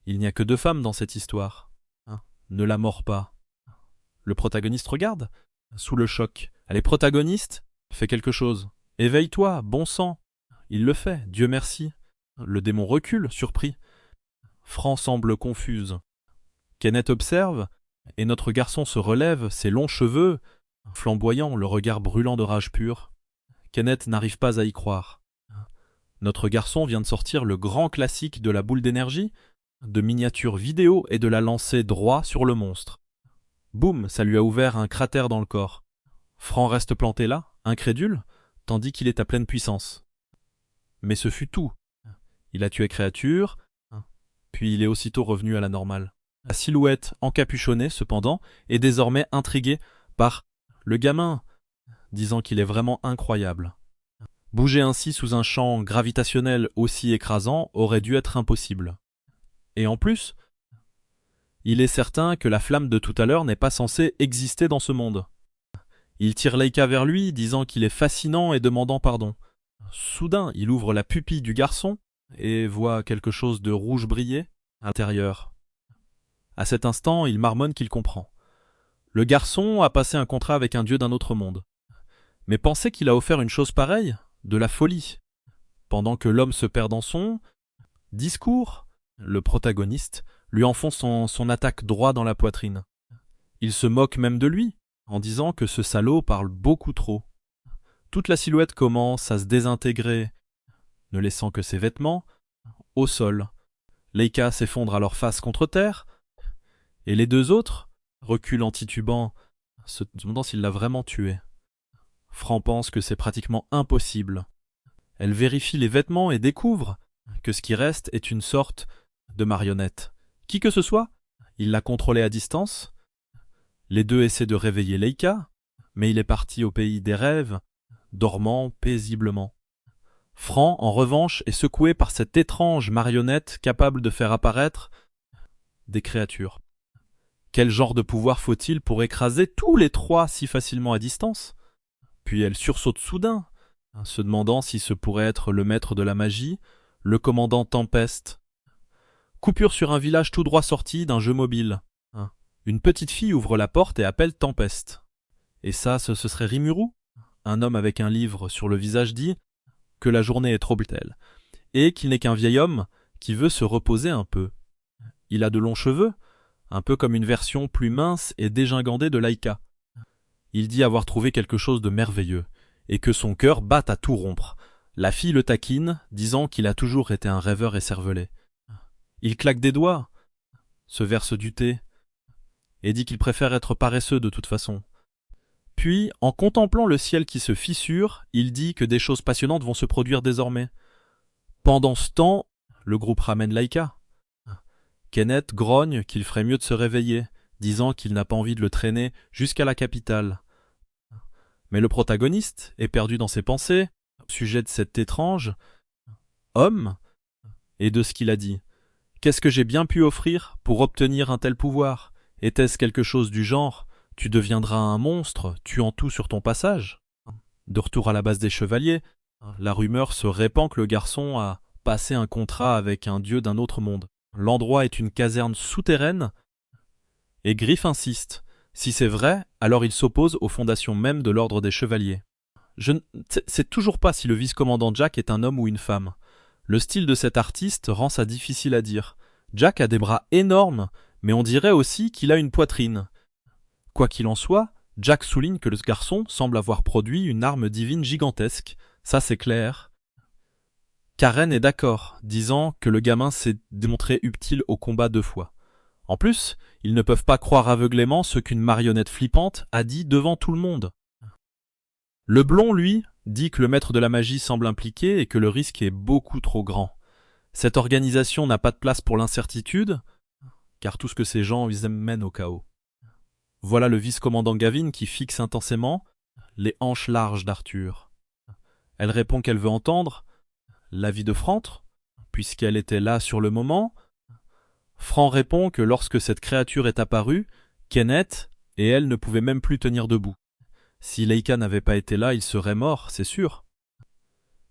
Il n'y a que 2 femmes dans cette histoire. Ne la mords pas. Le protagoniste regarde, sous le choc. Elle est protagoniste, fais quelque chose. Éveille-toi, bon sang. Il le fait, Dieu merci. Le démon recule, surpris. Frant semble confuse. Kenneth observe, et notre garçon se relève, ses longs cheveux, flamboyants, le regard brûlant de rage pure. Kenneth n'arrive pas à y croire. Notre garçon vient de sortir le grand classique de la boule d'énergie, de miniature vidéo et de la lancer droit sur le monstre. Boum, ça lui a ouvert un cratère dans le corps. Frant reste planté là, incrédule, tandis qu'il est à pleine puissance. Mais ce fut tout. Il a tué créature, puis il est aussitôt revenu à la normale. La silhouette encapuchonnée, cependant, est désormais intriguée par le gamin, disant qu'il est vraiment incroyable. Bouger ainsi sous un champ gravitationnel aussi écrasant aurait dû être impossible. Et en plus, il est certain que la flamme de tout à l'heure n'est pas censée exister dans ce monde. Il tire Laika vers lui, disant qu'il est fascinant et demandant pardon. Soudain, il ouvre la pupille du garçon et voit quelque chose de rouge briller à l'intérieur. À cet instant, il marmonne qu'il comprend. Le garçon a passé un contrat avec un dieu d'un autre monde. Mais penser qu'il a offert une chose pareille, de la folie. Pendant que l'homme se perd dans son discours, le protagoniste lui enfonce son attaque droit dans la poitrine. Il se moque même de lui, en disant que ce salaud parle beaucoup trop. Toute la silhouette commence à se désintégrer, ne laissant que ses vêtements, au sol. Leika s'effondre alors face contre terre, et les deux autres reculent en titubant, se demandant s'il l'a vraiment tué. Fran pense que c'est pratiquement impossible. Elle vérifie les vêtements et découvre que ce qui reste est une sorte de marionnette. Qui que ce soit, il l'a contrôlée à distance. Les deux essaient de réveiller Leika, mais il est parti au pays des rêves, dormant paisiblement. Fran, en revanche, est secoué par cette étrange marionnette capable de faire apparaître des créatures. Quel genre de pouvoir faut-il pour écraser tous les trois si facilement à distance? Puis elle sursaute soudain, se demandant si ce pourrait être le maître de la magie, le commandant Tempest. Coupure sur un village tout droit sorti d'un jeu mobile. Une petite fille ouvre la porte et appelle Tempest. Et ça, ce serait Rimuru? Un homme avec un livre sur le visage dit que la journée est trop brutale, et qu'il n'est qu'un vieil homme qui veut se reposer un peu. Il a de longs cheveux, un peu comme une version plus mince et dégingandée de Leika. Il dit avoir trouvé quelque chose de merveilleux, et que son cœur bat à tout rompre. La fille le taquine, disant qu'il a toujours été un rêveur écervelé. Il claque des doigts, se verse du thé, et dit qu'il préfère être paresseux de toute façon. Puis, en contemplant le ciel qui se fissure, il dit que des choses passionnantes vont se produire désormais. Pendant ce temps, le groupe ramène Leika. Kenneth grogne qu'il ferait mieux de se réveiller, disant qu'il n'a pas envie de le traîner jusqu'à la capitale. Mais le protagoniste est perdu dans ses pensées, au sujet de cet étrange homme et de ce qu'il a dit. Qu'est-ce que j'ai bien pu offrir pour obtenir un tel pouvoir? Était-ce quelque chose du genre « Tu deviendras un monstre, tuant tout sur ton passage ?» De retour à la base des chevaliers, la rumeur se répand que le garçon a passé un contrat avec un dieu d'un autre monde. L'endroit est une caserne souterraine, et Griff insiste. Si c'est vrai, alors il s'oppose aux fondations mêmes de l'ordre des chevaliers. Je ne sais toujours pas si le vice-commandant Jack est un homme ou une femme. Le style de cet artiste rend ça difficile à dire. Jack a des bras énormes, mais on dirait aussi qu'il a une poitrine. Quoi qu'il en soit, Jack souligne que le garçon semble avoir produit une arme divine gigantesque. Ça, c'est clair. Karen est d'accord, disant que le gamin s'est démontré utile au combat 2 fois. En plus, ils ne peuvent pas croire aveuglément ce qu'une marionnette flippante a dit devant tout le monde. Le blond, lui, dit que le maître de la magie semble impliqué et que le risque est beaucoup trop grand. Cette organisation n'a pas de place pour l'incertitude, car tout ce que ces gens mène au chaos. Voilà le vice-commandant Gavin qui fixe intensément les hanches larges d'Arthur. Elle répond qu'elle veut entendre l'avis de Frantre, puisqu'elle était là sur le moment. Fran répond que lorsque cette créature est apparue, Kenneth et elle ne pouvaient même plus tenir debout. Si Leika n'avait pas été là, il serait mort, c'est sûr.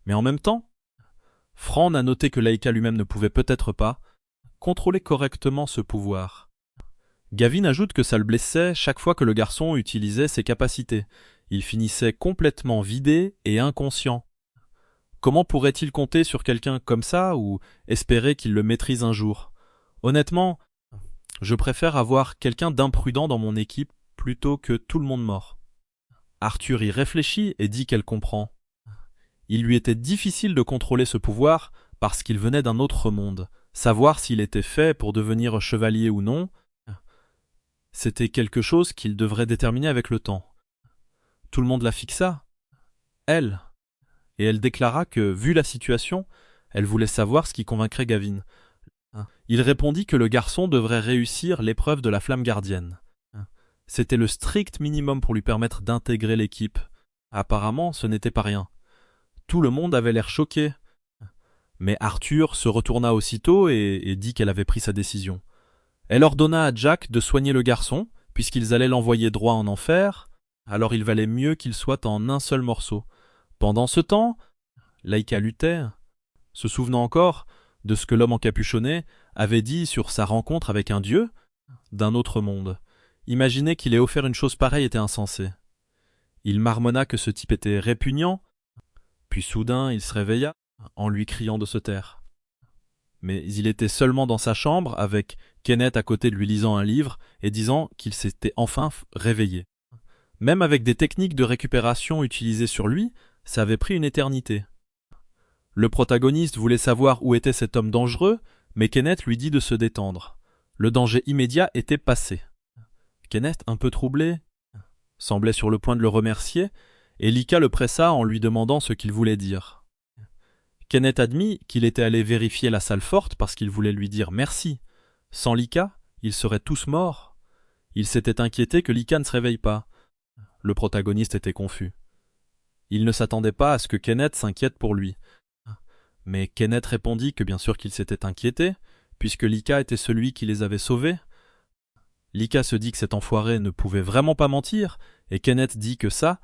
Mais en même temps, Fran a noté que Leika lui-même ne pouvait peut-être pas contrôler correctement ce pouvoir. Gavin ajoute que ça le blessait chaque fois que le garçon utilisait ses capacités. Il finissait complètement vidé et inconscient. Comment pourrait-il compter sur quelqu'un comme ça ou espérer qu'il le maîtrise un jour? Honnêtement, je préfère avoir quelqu'un d'imprudent dans mon équipe plutôt que tout le monde mort. Arthur y réfléchit et dit qu'elle comprend. Il lui était difficile de contrôler ce pouvoir parce qu'il venait d'un autre monde. Savoir s'il était fait pour devenir chevalier ou non, c'était quelque chose qu'il devrait déterminer avec le temps. Tout le monde la fixa, elle, et elle déclara que, vu la situation, elle voulait savoir ce qui convaincrait Gavin. Il répondit que le garçon devrait réussir l'épreuve de la flamme gardienne. C'était le strict minimum pour lui permettre d'intégrer l'équipe. Apparemment, ce n'était pas rien. Tout le monde avait l'air choqué. Mais Arthur se retourna aussitôt et dit qu'elle avait pris sa décision. Elle ordonna à Jack de soigner le garçon, puisqu'ils allaient l'envoyer droit en enfer, alors il valait mieux qu'il soit en un seul morceau. Pendant ce temps, Leika luttait, se souvenant encore de ce que l'homme encapuchonné avait dit sur sa rencontre avec un dieu d'un autre monde. Imaginer qu'il ait offert une chose pareille était insensé. Il marmonna que ce type était répugnant, puis soudain il se réveilla en lui criant de se taire. Mais il était seulement dans sa chambre avec Kenneth à côté de lui lisant un livre et disant qu'il s'était enfin réveillé. Même avec des techniques de récupération utilisées sur lui, ça avait pris une éternité. Le protagoniste voulait savoir où était cet homme dangereux, mais Kenneth lui dit de se détendre. Le danger immédiat était passé. Kenneth, un peu troublé, semblait sur le point de le remercier, et Lika le pressa en lui demandant ce qu'il voulait dire. Kenneth admit qu'il était allé vérifier la salle forte parce qu'il voulait lui dire merci. Sans Lika, ils seraient tous morts. Il s'était inquiété que Lika ne se réveille pas. Le protagoniste était confus. Il ne s'attendait pas à ce que Kenneth s'inquiète pour lui. Mais Kenneth répondit que bien sûr qu'il s'était inquiété, puisque Lika était celui qui les avait sauvés. Lika se dit que cet enfoiré ne pouvait vraiment pas mentir, et Kenneth dit que ça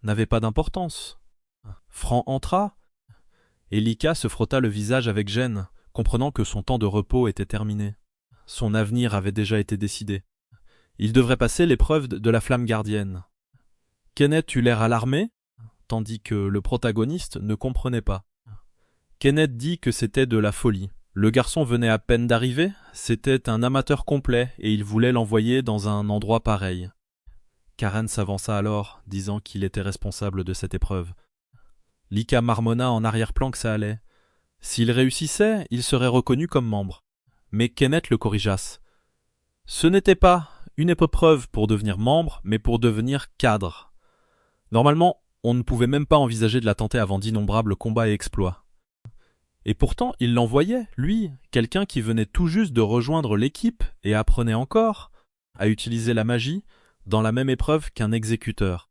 n'avait pas d'importance. Franc entra, et Lika se frotta le visage avec gêne, comprenant que son temps de repos était terminé. Son avenir avait déjà été décidé. Il devrait passer l'épreuve de la flamme gardienne. Kenneth eut l'air alarmé, tandis que le protagoniste ne comprenait pas. Kenneth dit que c'était de la folie. Le garçon venait à peine d'arriver, c'était un amateur complet et il voulait l'envoyer dans un endroit pareil. Karen s'avança alors, disant qu'il était responsable de cette épreuve. Lika marmonna en arrière-plan que ça allait. S'il réussissait, il serait reconnu comme membre. Mais Kenneth le corrigeasse. Ce n'était pas une épreuve pour devenir membre, mais pour devenir cadre. Normalement, on ne pouvait même pas envisager de la tenter avant d'innombrables combats et exploits. Et pourtant, il l'envoyait, lui, quelqu'un qui venait tout juste de rejoindre l'équipe et apprenait encore à utiliser la magie dans la même épreuve qu'un exécuteur,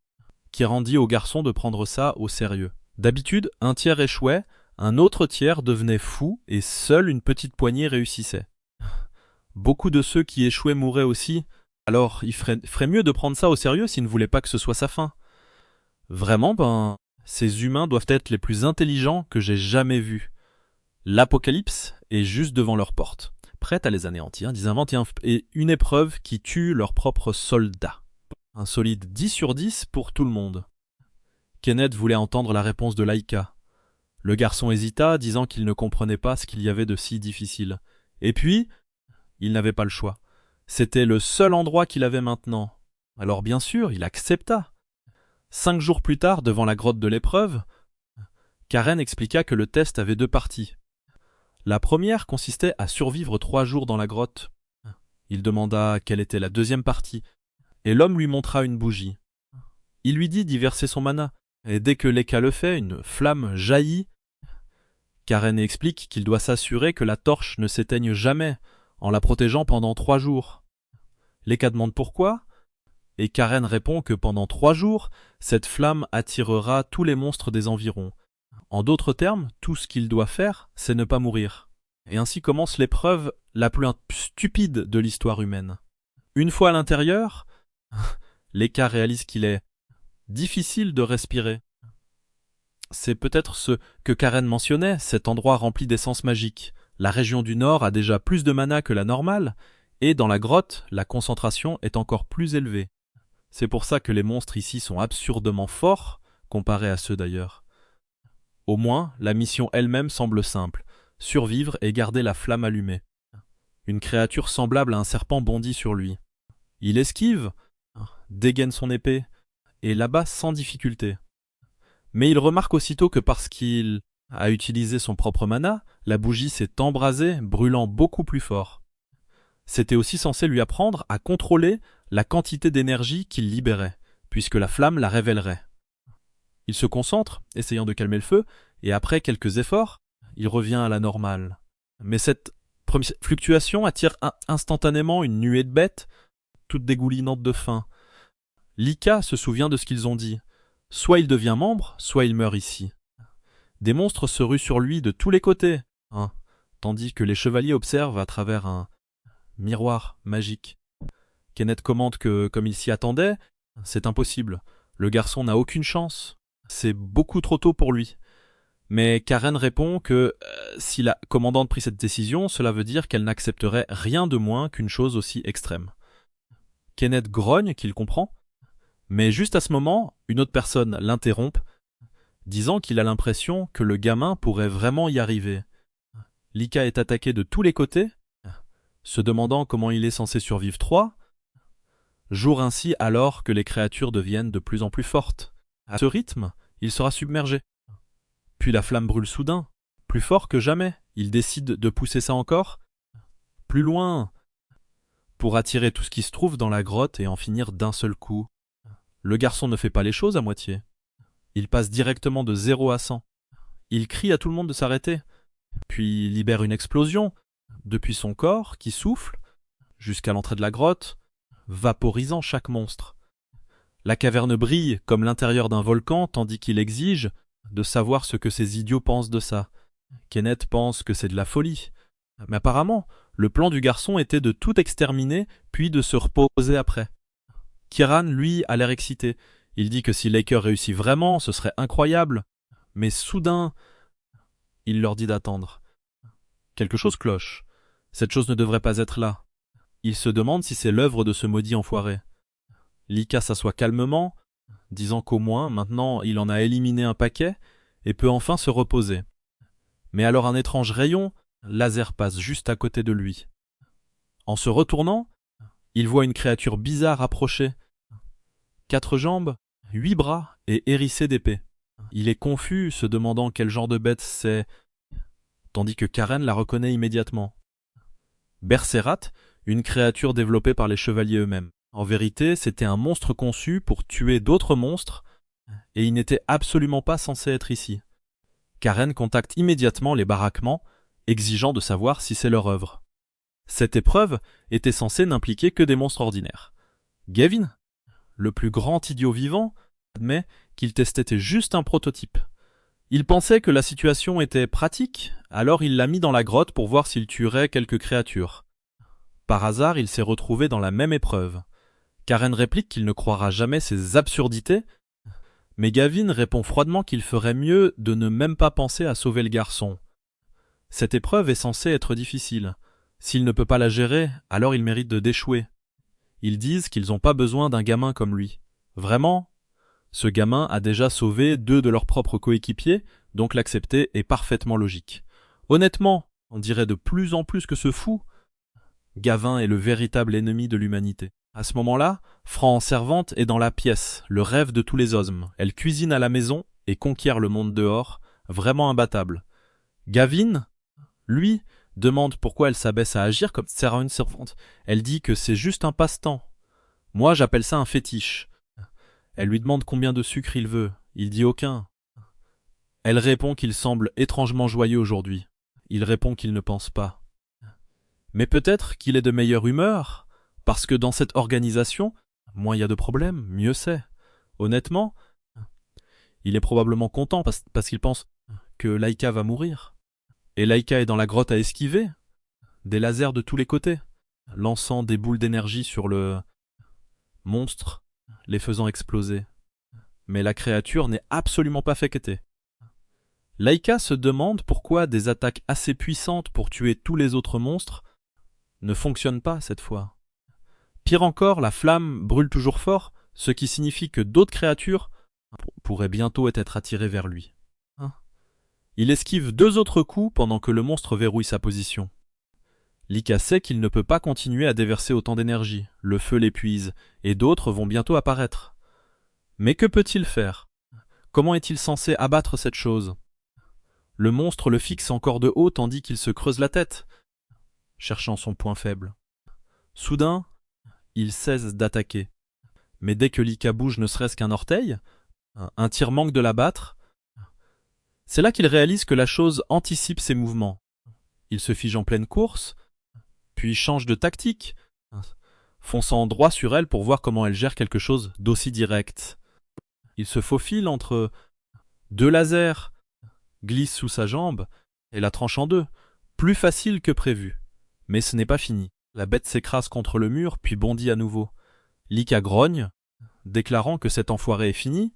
qui rendit au garçon de prendre ça au sérieux. D'habitude, un tiers échouait, un autre tiers devenait fou et seule une petite poignée réussissait. Beaucoup de ceux qui échouaient mouraient aussi, alors il ferait mieux de prendre ça au sérieux s'il ne voulait pas que ce soit sa fin. Vraiment, ces humains doivent être les plus intelligents que j'ai jamais vus. L'apocalypse est juste devant leur porte, prête à les anéantir. Ils inventent une épreuve qui tue leurs propres soldats. Un solide 10 sur 10 pour tout le monde. Kenneth voulait entendre la réponse de Laika. Le garçon hésita, disant qu'il ne comprenait pas ce qu'il y avait de si difficile. Et puis, il n'avait pas le choix. C'était le seul endroit qu'il avait maintenant. Alors bien sûr, il accepta. 5 jours plus tard, devant la grotte de l'épreuve, Karen expliqua que le test avait 2 parties. La première consistait à survivre 3 jours dans la grotte. Il demanda quelle était la deuxième partie, et l'homme lui montra une bougie. Il lui dit d'y verser son mana, et dès que Leka le fait, une flamme jaillit. Karen explique qu'il doit s'assurer que la torche ne s'éteigne jamais, en la protégeant pendant 3 jours. Leka demande pourquoi, et Karen répond que pendant 3 jours, cette flamme attirera tous les monstres des environs. En d'autres termes, tout ce qu'il doit faire, c'est ne pas mourir. Et ainsi commence l'épreuve la plus stupide de l'histoire humaine. Une fois à l'intérieur, Leka réalise qu'il est difficile de respirer. C'est peut-être ce que Karen mentionnait, cet endroit rempli d'essence magique. La région du Nord a déjà plus de mana que la normale, et dans la grotte, la concentration est encore plus élevée. C'est pour ça que les monstres ici sont absurdement forts, comparés à ceux d'ailleurs. Au moins, la mission elle-même semble simple, survivre et garder la flamme allumée. Une créature semblable à un serpent bondit sur lui. Il esquive, dégaine son épée, et l'abat sans difficulté. Mais il remarque aussitôt que parce qu'il a utilisé son propre mana, la bougie s'est embrasée, brûlant beaucoup plus fort. C'était aussi censé lui apprendre à contrôler la quantité d'énergie qu'il libérait, puisque la flamme la révélerait. Il se concentre, essayant de calmer le feu, et après quelques efforts, il revient à la normale. Mais cette fluctuation attire instantanément une nuée de bêtes, toutes dégoulinantes de faim. Lika se souvient de ce qu'ils ont dit. Soit il devient membre, soit il meurt ici. Des monstres se ruent sur lui de tous les côtés, tandis que les chevaliers observent à travers un miroir magique. Kenneth commente que, comme il s'y attendait, c'est impossible. Le garçon n'a aucune chance. C'est beaucoup trop tôt pour lui. Mais Karen répond que si la commandante prit cette décision, cela veut dire qu'elle n'accepterait rien de moins qu'une chose aussi extrême. Kenneth grogne qu'il comprend, mais juste à ce moment, une autre personne l'interrompt, disant qu'il a l'impression que le gamin pourrait vraiment y arriver. Lika est attaqué de tous les côtés, se demandant comment il est censé survivre 3 jours ainsi alors que les créatures deviennent de plus en plus fortes. À ce rythme, il sera submergé. Puis la flamme brûle soudain, plus fort que jamais. Il décide de pousser ça encore, plus loin, pour attirer tout ce qui se trouve dans la grotte et en finir d'un seul coup. Le garçon ne fait pas les choses à moitié. Il passe directement de 0 à 100. Il crie à tout le monde de s'arrêter, puis libère une explosion depuis son corps qui souffle jusqu'à l'entrée de la grotte, vaporisant chaque monstre. La caverne brille comme l'intérieur d'un volcan tandis qu'il exige de savoir ce que ces idiots pensent de ça. Kenneth pense que c'est de la folie. Mais apparemment, le plan du garçon était de tout exterminer puis de se reposer après. Kieran, lui, a l'air excité. Il dit que si Laker réussit vraiment, ce serait incroyable. Mais soudain, il leur dit d'attendre. Quelque chose cloche. Cette chose ne devrait pas être là. Il se demande si c'est l'œuvre de ce maudit enfoiré. Lika s'assoit calmement, disant qu'au moins, maintenant, il en a éliminé un paquet et peut enfin se reposer. Mais alors un étrange rayon laser passe juste à côté de lui. En se retournant, il voit une créature bizarre approcher. 4 jambes, 8 bras et hérissé d'épée. Il est confus, se demandant quel genre de bête c'est, tandis que Karen la reconnaît immédiatement. Berserat, une créature développée par les chevaliers eux-mêmes. En vérité, c'était un monstre conçu pour tuer d'autres monstres, et il n'était absolument pas censé être ici. Karen contacte immédiatement les baraquements, exigeant de savoir si c'est leur œuvre. Cette épreuve était censée n'impliquer que des monstres ordinaires. Gavin, le plus grand idiot vivant, admet qu'il testait juste un prototype. Il pensait que la situation était pratique, alors il l'a mis dans la grotte pour voir s'il tuerait quelques créatures. Par hasard, il s'est retrouvé dans la même épreuve. Karen réplique qu'il ne croira jamais ces absurdités, mais Gavin répond froidement qu'il ferait mieux de ne même pas penser à sauver le garçon. Cette épreuve est censée être difficile. S'il ne peut pas la gérer, alors il mérite de d'échouer. Ils disent qu'ils n'ont pas besoin d'un gamin comme lui. Vraiment ? Ce gamin a déjà sauvé 2 de leurs propres coéquipiers, donc l'accepter est parfaitement logique. Honnêtement, on dirait de plus en plus que ce fou. Gavin est le véritable ennemi de l'humanité. À ce moment-là, Fran servante est dans la pièce, le rêve de tous les osmes. Elle cuisine à la maison et conquiert le monde dehors, vraiment imbattable. Gavin, lui, demande pourquoi elle s'abaisse à agir comme sert une servante. Elle dit que c'est juste un passe-temps. Moi, j'appelle ça un fétiche. Elle lui demande combien de sucre il veut. Il dit aucun. Elle répond qu'il semble étrangement joyeux aujourd'hui. Il répond qu'il ne pense pas. Mais peut-être qu'il est de meilleure humeur, parce que dans cette organisation, moins il y a de problèmes, mieux c'est. Honnêtement, il est probablement content parce qu'il pense que Laika va mourir. Et Laika est dans la grotte à esquiver, des lasers de tous les côtés, lançant des boules d'énergie sur le monstre, les faisant exploser. Mais la créature n'est absolument pas affectée. Laika se demande pourquoi des attaques assez puissantes pour tuer tous les autres monstres ne fonctionnent pas cette fois. Pire encore, la flamme brûle toujours fort, ce qui signifie que d'autres créatures pourraient bientôt être attirées vers lui. Il esquive 2 autres coups pendant que le monstre verrouille sa position. Lika sait qu'il ne peut pas continuer à déverser autant d'énergie, le feu l'épuise, et d'autres vont bientôt apparaître. Mais que peut-il faire ? Comment est-il censé abattre cette chose ? Le monstre le fixe encore de haut tandis qu'il se creuse la tête, cherchant son point faible. Soudain, il cesse d'attaquer. Mais dès que Lika bouge ne serait-ce qu'un orteil, un tir manque de l'abattre, c'est là qu'il réalise que la chose anticipe ses mouvements. Il se fige en pleine course, puis change de tactique, fonçant droit sur elle pour voir comment elle gère quelque chose d'aussi direct. Il se faufile entre 2 lasers, glisse sous sa jambe et la tranche en 2, plus facile que prévu. Mais ce n'est pas fini. La bête s'écrase contre le mur puis bondit à nouveau. Lika grogne, déclarant que cet enfoiré est fini,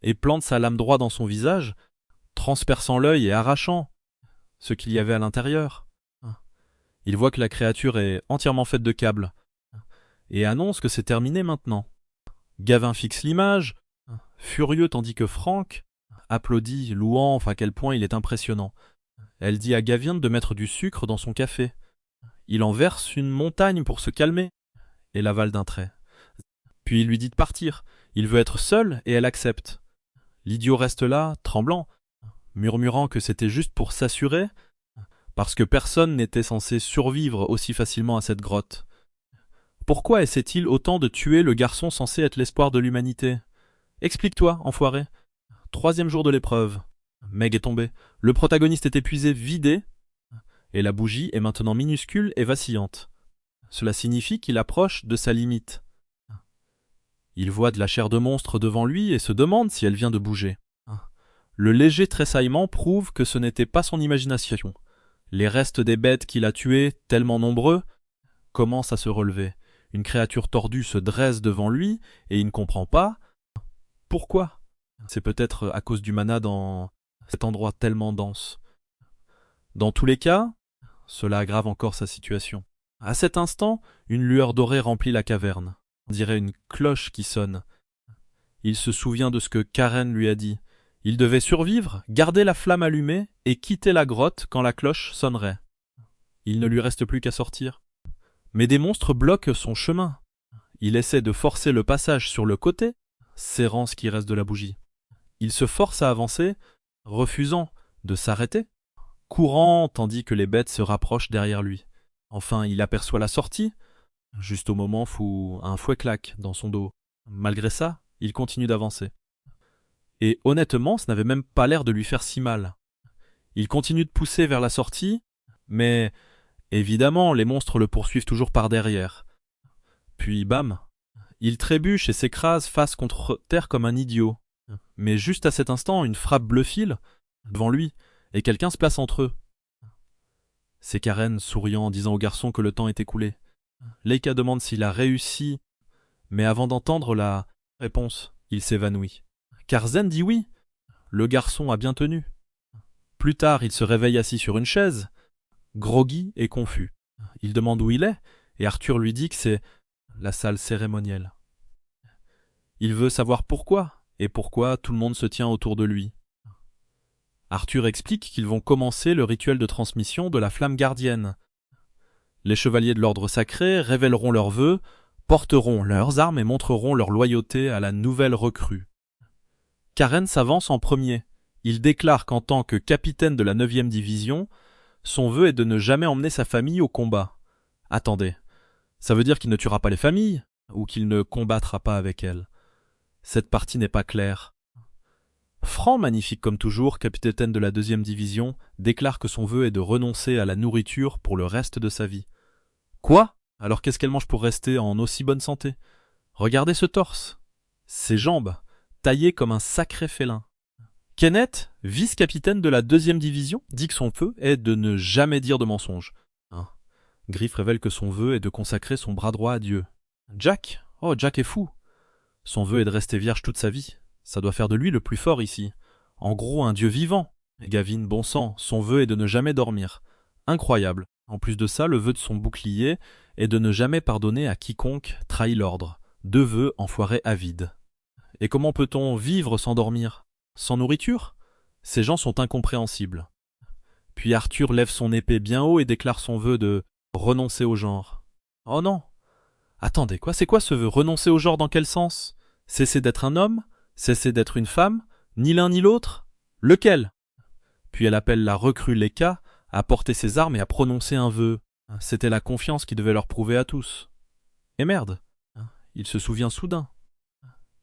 et plante sa lame droite dans son visage, transperçant l'œil et arrachant ce qu'il y avait à l'intérieur. Il voit que la créature est entièrement faite de câbles, et annonce que c'est terminé maintenant. Gavin fixe l'image, furieux tandis que Frank applaudit, louant à quel point il est impressionnant. Elle dit à Gavin de mettre du sucre dans son café. Il en verse une montagne pour se calmer et l'avale d'un trait. Puis il lui dit de partir. Il veut être seul et elle accepte. L'idiot reste là, tremblant, murmurant que c'était juste pour s'assurer, parce que personne n'était censé survivre aussi facilement à cette grotte. Pourquoi essaie-t-il autant de tuer le garçon censé être l'espoir de l'humanité? Explique-toi, enfoiré. 3e jour de l'épreuve. Meg est tombée. Le protagoniste est épuisé, vidé, et la bougie est maintenant minuscule et vacillante. Cela signifie qu'il approche de sa limite. Il voit de la chair de monstre devant lui et se demande si elle vient de bouger. Le léger tressaillement prouve que ce n'était pas son imagination. Les restes des bêtes qu'il a tuées, tellement nombreux, commencent à se relever. Une créature tordue se dresse devant lui et il ne comprend pas pourquoi. C'est peut-être à cause du mana dans cet endroit tellement dense. Dans tous les cas, cela aggrave encore sa situation. À cet instant, une lueur dorée remplit la caverne. On dirait une cloche qui sonne. Il se souvient de ce que Karen lui a dit. Il devait survivre, garder la flamme allumée et quitter la grotte quand la cloche sonnerait. Il ne lui reste plus qu'à sortir. Mais des monstres bloquent son chemin. Il essaie de forcer le passage sur le côté, serrant ce qui reste de la bougie. Il se force à avancer, refusant de s'arrêter, courant tandis que les bêtes se rapprochent derrière lui. Enfin, il aperçoit la sortie, juste au moment où un fouet claque dans son dos. Malgré ça, il continue d'avancer. Et honnêtement, ça n'avait même pas l'air de lui faire si mal. Il continue de pousser vers la sortie, mais évidemment, les monstres le poursuivent toujours par derrière. Puis bam, il trébuche et s'écrase face contre terre comme un idiot. Mais juste à cet instant, une frappe bleu file devant lui, et quelqu'un se place entre eux. C'est Karen souriant en disant au garçon que le temps est écoulé. Leica demande s'il a réussi, mais avant d'entendre la réponse, il s'évanouit. Car Zen dit oui, le garçon a bien tenu. Plus tard, il se réveille assis sur une chaise, groggy et confus. Il demande où il est, et Arthur lui dit que c'est la salle cérémonielle. Il veut savoir pourquoi, et pourquoi tout le monde se tient autour de lui. Arthur explique qu'ils vont commencer le rituel de transmission de la flamme gardienne. Les chevaliers de l'ordre sacré révéleront leurs vœux, porteront leurs armes et montreront leur loyauté à la nouvelle recrue. Karen s'avance en premier. Il déclare qu'en tant que capitaine de la 9e division, son vœu est de ne jamais emmener sa famille au combat. Attendez, ça veut dire qu'il ne tuera pas les familles, ou qu'il ne combattra pas avec elles? Cette partie n'est pas claire. Franc, magnifique comme toujours, capitaine de la 2e division, déclare que son vœu est de renoncer à la nourriture pour le reste de sa vie. Quoi? Alors qu'est-ce qu'elle mange pour rester en aussi bonne santé? Regardez ce torse, ses jambes, taillées comme un sacré félin. Kenneth, vice-capitaine de la 2e division, dit que son vœu est de ne jamais dire de mensonges. Griff révèle que son vœu est de consacrer son bras droit à Dieu. Jack? Oh, Jack est fou. Son vœu est de rester vierge toute sa vie. Ça doit faire de lui le plus fort ici. En gros, un dieu vivant. Et Gavin, bon sang, son vœu est de ne jamais dormir. Incroyable. En plus de ça, le vœu de son bouclier est de ne jamais pardonner à quiconque trahit l'ordre. 2 vœux enfoirés avides. Et comment peut-on vivre sans dormir? Sans nourriture? Ces gens sont incompréhensibles. Puis Arthur lève son épée bien haut et déclare son vœu de renoncer au genre. Oh non! Attendez, quoi? C'est quoi ce vœu? Renoncer au genre dans quel sens? Cesser d'être un homme? Cesser d'être une femme? Ni l'un ni l'autre? Lequel? Puis elle appelle la recrue Leica à porter ses armes et à prononcer un vœu. C'était la confiance qu'il devait leur prouver à tous. Et merde, il se souvient soudain.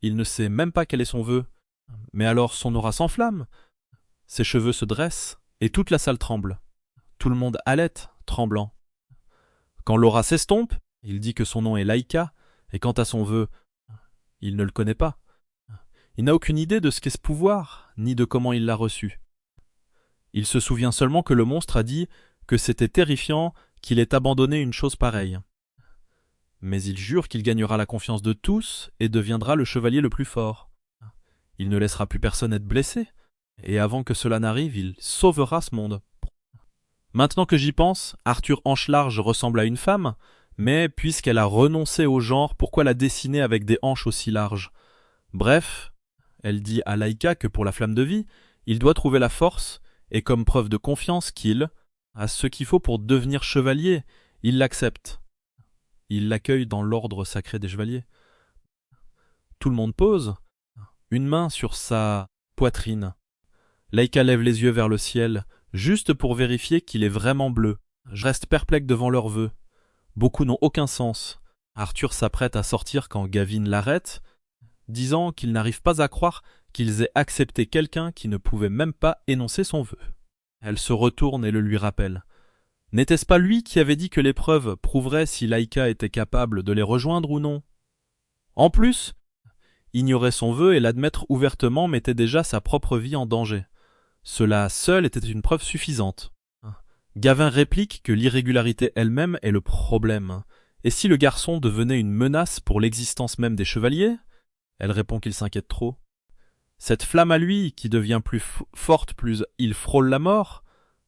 Il ne sait même pas quel est son vœu. Mais alors son aura s'enflamme. Ses cheveux se dressent et toute la salle tremble. Tout le monde halète, tremblant. Quand l'aura s'estompe, il dit que son nom est Leica, et quant à son vœu, il ne le connaît pas. Il n'a aucune idée de ce qu'est ce pouvoir, ni de comment il l'a reçu. Il se souvient seulement que le monstre a dit que c'était terrifiant qu'il ait abandonné une chose pareille. Mais il jure qu'il gagnera la confiance de tous et deviendra le chevalier le plus fort. Il ne laissera plus personne être blessé, et avant que cela n'arrive, il sauvera ce monde. Maintenant que j'y pense, Arthur Hanche Large ressemble à une femme, mais puisqu'elle a renoncé au genre, pourquoi la dessiner avec des hanches aussi larges? Bref, elle dit à Leica que pour la flamme de vie, il doit trouver la force et comme preuve de confiance qu'il a ce qu'il faut pour devenir chevalier, il l'accepte. Il l'accueille dans l'ordre sacré des chevaliers. Tout le monde pose, une main sur sa poitrine. Laïka lève les yeux vers le ciel, juste pour vérifier qu'il est vraiment bleu. Je reste perplexe devant leurs vœux. Beaucoup n'ont aucun sens. Arthur s'apprête à sortir quand Gavin l'arrête, disant qu'il n'arrive pas à croire qu'ils aient accepté quelqu'un qui ne pouvait même pas énoncer son vœu. Elle se retourne et le lui rappelle. N'était-ce pas lui qui avait dit que l'épreuve prouverait si Laïka était capable de les rejoindre ou non? En plus, ignorer son vœu et l'admettre ouvertement mettait déjà sa propre vie en danger. Cela seul était une preuve suffisante. Gavin réplique que l'irrégularité elle-même est le problème. Et si le garçon devenait une menace pour l'existence même des chevaliers? Elle répond qu'il s'inquiète trop. Cette flamme à lui, qui devient plus forte plus il frôle la mort,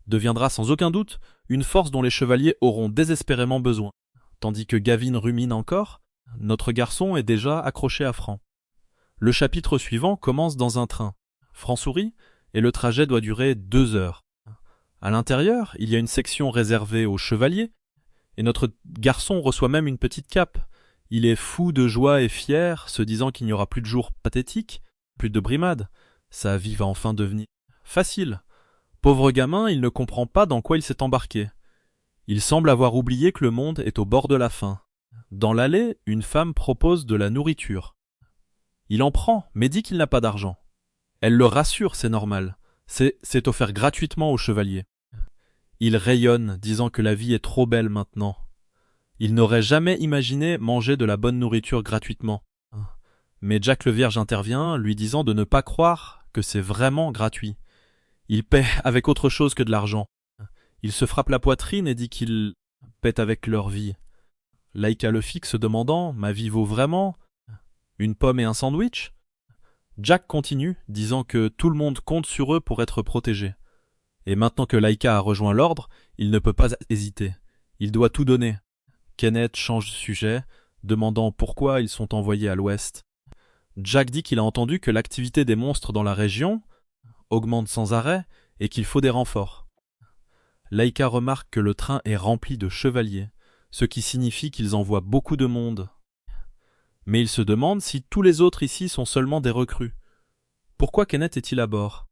deviendra sans aucun doute une force dont les chevaliers auront désespérément besoin. Tandis que Gavin rumine encore, notre garçon est déjà accroché à Fran. Le chapitre suivant commence dans un train. Fran sourit, et le trajet doit durer 2 heures. À l'intérieur, il y a une section réservée aux chevaliers, et notre garçon reçoit même une petite cape. Il est fou de joie et fier, se disant qu'il n'y aura plus de jours pathétiques, plus de brimades. Sa vie va enfin devenir facile. Pauvre gamin, il ne comprend pas dans quoi il s'est embarqué. Il semble avoir oublié que le monde est au bord de la faim. Dans l'allée, une femme propose de la nourriture. Il en prend, mais dit qu'il n'a pas d'argent. Elle le rassure, c'est normal. C'est offert gratuitement aux chevaliers. Il rayonne, disant que la vie est trop belle maintenant. Il n'aurait jamais imaginé manger de la bonne nourriture gratuitement. Mais Jack le Vierge intervient, lui disant de ne pas croire que c'est vraiment gratuit. Il paie avec autre chose que de l'argent. Il se frappe la poitrine et dit qu'il paie avec leur vie. Laïka le fixe, demandant « Ma vie vaut vraiment une pomme et un sandwich ?» Jack continue, disant que tout le monde compte sur eux pour être protégés. Et maintenant que Laïka a rejoint l'ordre, il ne peut pas hésiter. Il doit tout donner. Kenneth change de sujet, demandant pourquoi ils sont envoyés à l'ouest. Jack dit qu'il a entendu que l'activité des monstres dans la région augmente sans arrêt et qu'il faut des renforts. Laïka remarque que le train est rempli de chevaliers, ce qui signifie qu'ils envoient beaucoup de monde. Mais il se demande si tous les autres ici sont seulement des recrues. Pourquoi Kenneth est-il à bord?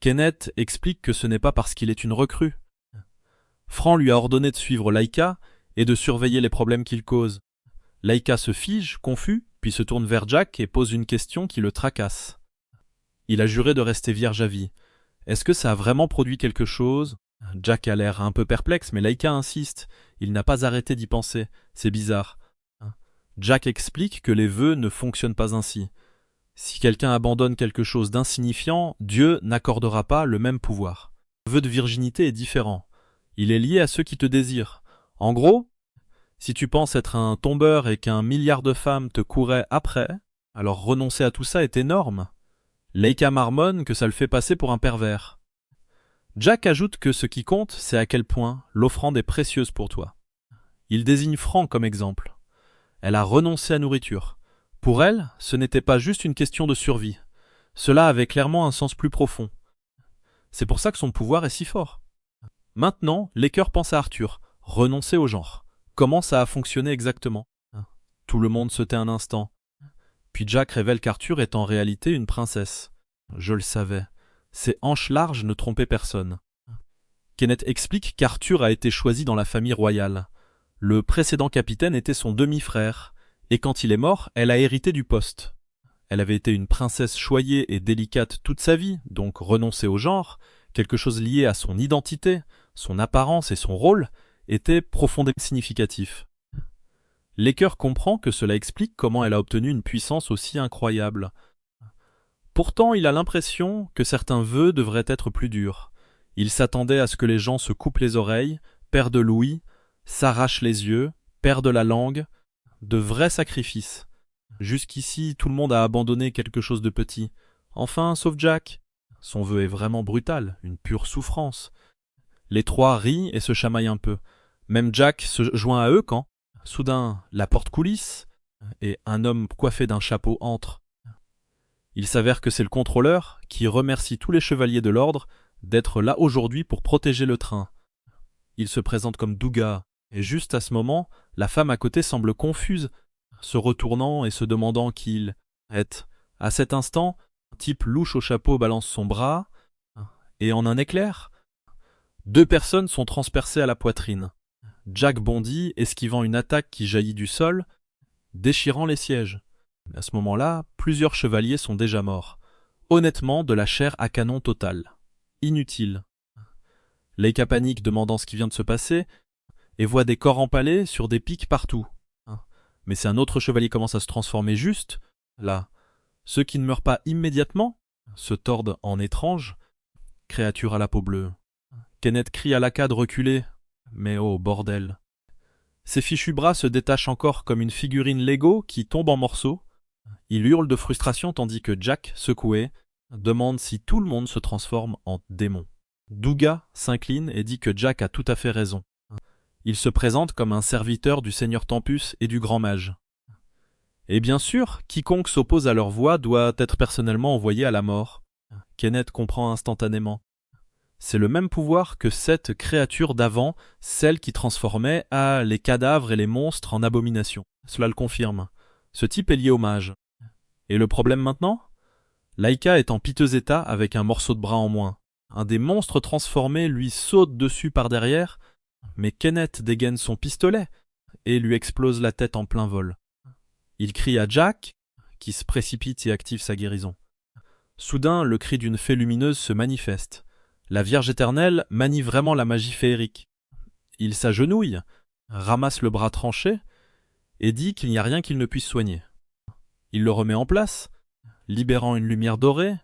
Kenneth explique que ce n'est pas parce qu'il est une recrue. Fran lui a ordonné de suivre Laïka et de surveiller les problèmes qu'il cause. Laïka se fige, confus, puis se tourne vers Jack et pose une question qui le tracasse. Il a juré de rester vierge à vie. Est-ce que ça a vraiment produit quelque chose? Jack a l'air un peu perplexe, mais Laïka insiste. Il n'a pas arrêté d'y penser. C'est bizarre. Jack explique que les vœux ne fonctionnent pas ainsi. Si quelqu'un abandonne quelque chose d'insignifiant, Dieu n'accordera pas le même pouvoir. Le vœu de virginité est différent. Il est lié à ceux qui te désirent. En gros, si tu penses être un tombeur et qu'1 milliard de femmes te couraient après, alors renoncer à tout ça est énorme. Laïka marmonne que ça le fait passer pour un pervers. Jack ajoute que ce qui compte, c'est à quel point l'offrande est précieuse pour toi. Il désigne Fran comme exemple. Elle a renoncé à nourriture. Pour elle, ce n'était pas juste une question de survie. Cela avait clairement un sens plus profond. C'est pour ça que son pouvoir est si fort. Maintenant, les cœurs pensent à Arthur, renoncer au genre. Comment ça a fonctionné exactement? Tout le monde se tait un instant. Puis Jack révèle qu'Arthur est en réalité une princesse. Je le savais. Ses hanches larges ne trompaient personne. Kenneth explique qu'Arthur a été choisi dans la famille royale. Le précédent capitaine était son demi-frère, et quand il est mort, elle a hérité du poste. Elle avait été une princesse choyée et délicate toute sa vie, donc renoncer au genre, quelque chose lié à son identité, son apparence et son rôle, était profondément significatif. Laker comprend que cela explique comment elle a obtenu une puissance aussi incroyable. Pourtant, il a l'impression que certains vœux devraient être plus durs. Il s'attendait à ce que les gens se coupent les oreilles, perdent l'ouïe, s'arrachent les yeux, perdent la langue, de vrais sacrifices. Jusqu'ici, tout le monde a abandonné quelque chose de petit. Enfin, sauf Jack. Son vœu est vraiment brutal, une pure souffrance. Les trois rient et se chamaillent un peu. Même Jack se joint à eux quand, soudain, la porte coulisse et un homme coiffé d'un chapeau entre. Il s'avère que c'est le contrôleur qui remercie tous les chevaliers de l'ordre d'être là aujourd'hui pour protéger le train. Il se présente comme Douga, et juste à ce moment, la femme à côté semble confuse, se retournant et se demandant qui il est. À cet instant, un type louche au chapeau balance son bras, et en un éclair, 2 personnes sont transpercées à la poitrine. Jack bondit, esquivant une attaque qui jaillit du sol, déchirant les sièges. À ce moment-là, plusieurs chevaliers sont déjà morts. Honnêtement, de la chair à canon totale. Inutile. Leika panique demandant ce qui vient de se passer, et voit des corps empalés sur des pics partout. Mais si un autre chevalier commence à se transformer juste, là, ceux qui ne meurent pas immédiatement se tordent en étranges créatures à la peau bleue. Kenneth crie à Laka de reculer, mais oh bordel. Ses fichus bras se détachent encore comme une figurine Lego qui tombe en morceaux. Il hurle de frustration tandis que Jack, secoué, demande si tout le monde se transforme en démon. Douga s'incline et dit que Jack a tout à fait raison. Il se présente comme un serviteur du Seigneur Tempus et du Grand Mage. Et bien sûr, quiconque s'oppose à leur voix doit être personnellement envoyé à la mort. Kenneth comprend instantanément. C'est le même pouvoir que cette créature d'avant, celle qui transformait les cadavres et les monstres en abominations. Cela le confirme. Ce type est lié au mage. Et le problème maintenant ? Laika est en piteux état avec un morceau de bras en moins. Un des monstres transformés lui saute dessus par derrière, mais Kenneth dégaine son pistolet et lui explose la tête en plein vol. Il crie à Jack, qui se précipite et active sa guérison. Soudain, le cri d'une fée lumineuse se manifeste. La Vierge éternelle manie vraiment la magie féerique. Il s'agenouille, ramasse le bras tranché et dit qu'il n'y a rien qu'il ne puisse soigner. Il le remet en place, libérant une lumière dorée,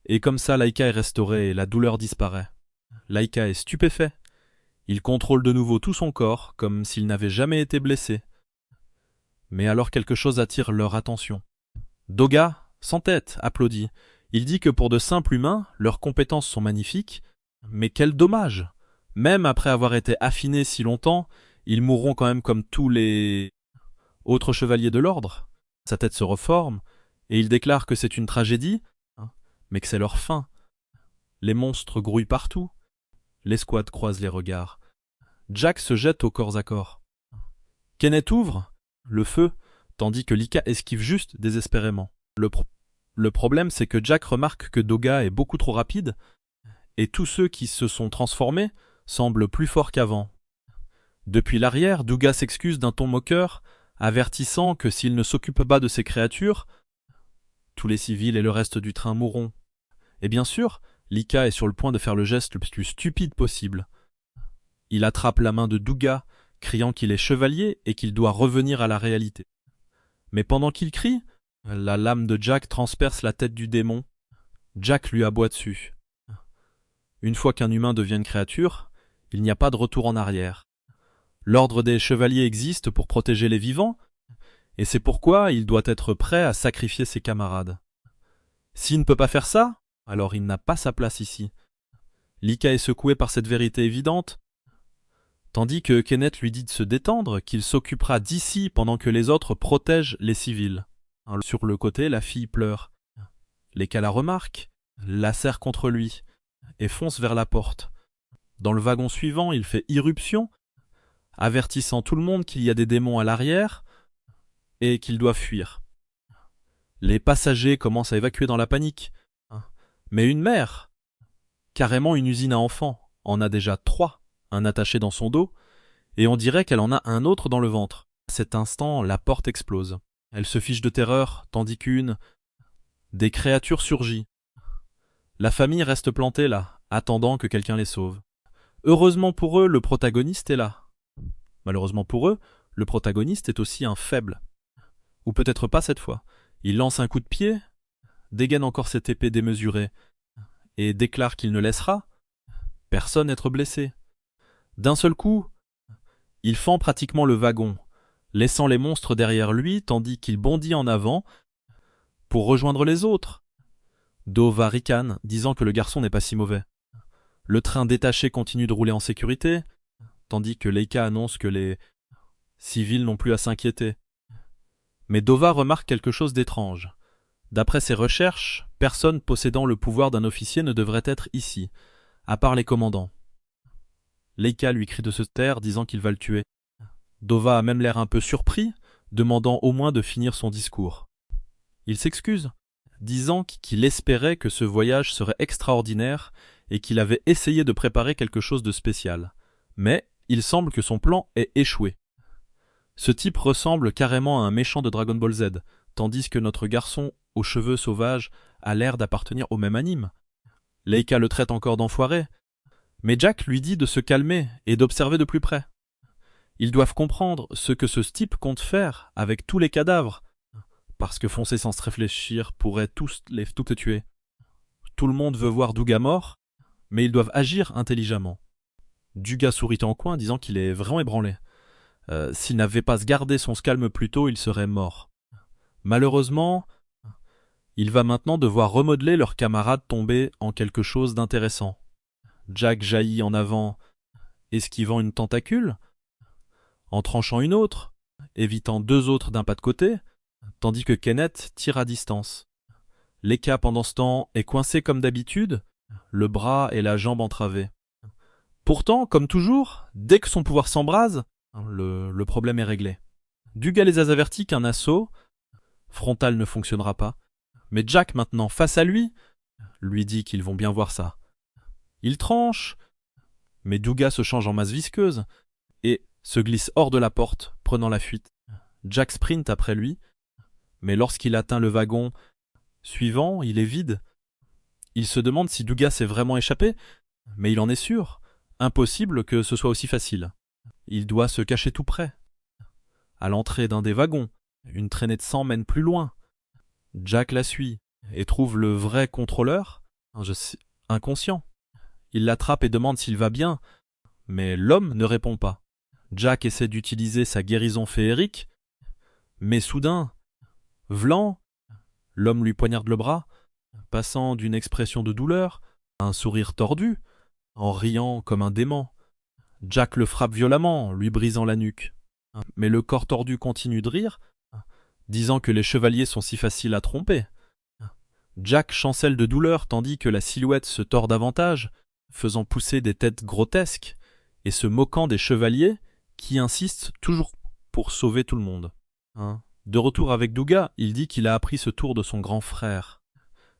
et comme ça Laika est restaurée et la douleur disparaît. Laika est stupéfait. Il contrôle de nouveau tout son corps, comme s'il n'avait jamais été blessé. Mais alors quelque chose attire leur attention. Doga, sans tête, applaudit. Il dit que pour de simples humains, leurs compétences sont magnifiques, mais quel dommage! Même après avoir été affinés si longtemps, ils mourront quand même comme tous les autres chevaliers de l'ordre. Sa tête se reforme, et il déclare que c'est une tragédie, mais que c'est leur fin. Les monstres grouillent partout. L'escouade croise les regards. Jack se jette au corps à corps. Kenneth ouvre le feu, tandis que Lika esquive juste désespérément. Le problème, c'est que Jack remarque que Doga est beaucoup trop rapide, et tous ceux qui se sont transformés semblent plus forts qu'avant. Depuis l'arrière, Douga s'excuse d'un ton moqueur, avertissant que s'il ne s'occupe pas de ces créatures, tous les civils et le reste du train mourront. Et bien sûr, Lika est sur le point de faire le geste le plus stupide possible. Il attrape la main de Douga, criant qu'il est chevalier et qu'il doit revenir à la réalité. Mais pendant qu'il crie, la lame de Jack transperce la tête du démon. Jack lui aboie dessus. Une fois qu'un humain devient une créature, il n'y a pas de retour en arrière. L'ordre des chevaliers existe pour protéger les vivants, et c'est pourquoi il doit être prêt à sacrifier ses camarades. S'il ne peut pas faire ça, alors il n'a pas sa place ici. Lika est secoué par cette vérité évidente, tandis que Kenneth lui dit de se détendre, qu'il s'occupera d'ici pendant que les autres protègent les civils. Sur le côté, la fille pleure. Lika la remarque, la serre contre lui, et fonce vers la porte. Dans le wagon suivant, il fait irruption, avertissant tout le monde qu'il y a des démons à l'arrière et qu'ils doivent fuir. Les passagers commencent à évacuer dans la panique. Mais une mère, carrément une usine à enfants, en a déjà 3, un attaché dans son dos, et on dirait qu'elle en a un autre dans le ventre. À cet instant, la porte explose. Elle se fiche de terreur, tandis des créatures surgit. La famille reste plantée là, attendant que quelqu'un les sauve. Heureusement pour eux, le protagoniste est là. Malheureusement pour eux, le protagoniste est aussi un faible. Ou peut-être pas cette fois. Il lance un coup de pied, dégaine encore cette épée démesurée, et déclare qu'il ne laissera personne être blessé. D'un seul coup, il fend pratiquement le wagon, laissant les monstres derrière lui tandis qu'il bondit en avant pour rejoindre les autres. Dova ricane, disant que le garçon n'est pas si mauvais. Le train détaché continue de rouler en sécurité, tandis que Leika annonce que les civils n'ont plus à s'inquiéter. Mais Dova remarque quelque chose d'étrange. D'après ses recherches, personne possédant le pouvoir d'un officier ne devrait être ici, à part les commandants. Leika lui crie de se taire, disant qu'il va le tuer. Dova a même l'air un peu surpris, demandant au moins de finir son discours. Il s'excuse, disant qu'il espérait que ce voyage serait extraordinaire et qu'il avait essayé de préparer quelque chose de spécial. Mais il semble que son plan ait échoué. Ce type ressemble carrément à un méchant de Dragon Ball Z, tandis que notre garçon aux cheveux sauvages a l'air d'appartenir au même anime. Leika le traite encore d'enfoiré, mais Jack lui dit de se calmer et d'observer de plus près. Ils doivent comprendre ce que ce type compte faire avec tous les cadavres, parce que foncer sans se réfléchir pourrait tous te tuer. Tout le monde veut voir Douga mort, mais ils doivent agir intelligemment. Douga sourit en coin, disant qu'il est vraiment ébranlé. S'il n'avait pas gardé son calme plus tôt, il serait mort. Malheureusement, il va maintenant devoir remodeler leurs camarades tombés en quelque chose d'intéressant. Jack jaillit en avant, esquivant une tentacule, en tranchant une autre, évitant 2 autres d'un pas de côté, tandis que Kenneth tire à distance. Leika, pendant ce temps, est coincé comme d'habitude, le bras et la jambe entravés. Pourtant, comme toujours, dès que son pouvoir s'embrase, le problème est réglé. Douga les a avertis qu'un assaut frontal ne fonctionnera pas, mais Jack, maintenant face à lui, lui dit qu'ils vont bien voir ça. Il tranche, mais Douga se change en masse visqueuse et se glisse hors de la porte, prenant la fuite. Jack sprint après lui, mais lorsqu'il atteint le wagon suivant, il est vide. Il se demande si Douga s'est vraiment échappé, mais il en est sûr. Impossible que ce soit aussi facile. Il doit se cacher tout près. À l'entrée d'un des wagons, une traînée de sang mène plus loin. Jack la suit et trouve le vrai contrôleur, inconscient. Il l'attrape et demande s'il va bien, mais l'homme ne répond pas. Jack essaie d'utiliser sa guérison féerique, mais soudain, vlan, l'homme lui poignarde le bras, passant d'une expression de douleur à un sourire tordu, en riant comme un dément. Jack le frappe violemment, lui brisant la nuque. Mais le corps tordu continue de rire, disant que les chevaliers sont si faciles à tromper. Jack chancelle de douleur tandis que la silhouette se tord davantage, faisant pousser des têtes grotesques et se moquant des chevaliers qui insistent toujours pour sauver tout le monde. De retour avec Douga, il dit qu'il a appris ce tour de son grand frère.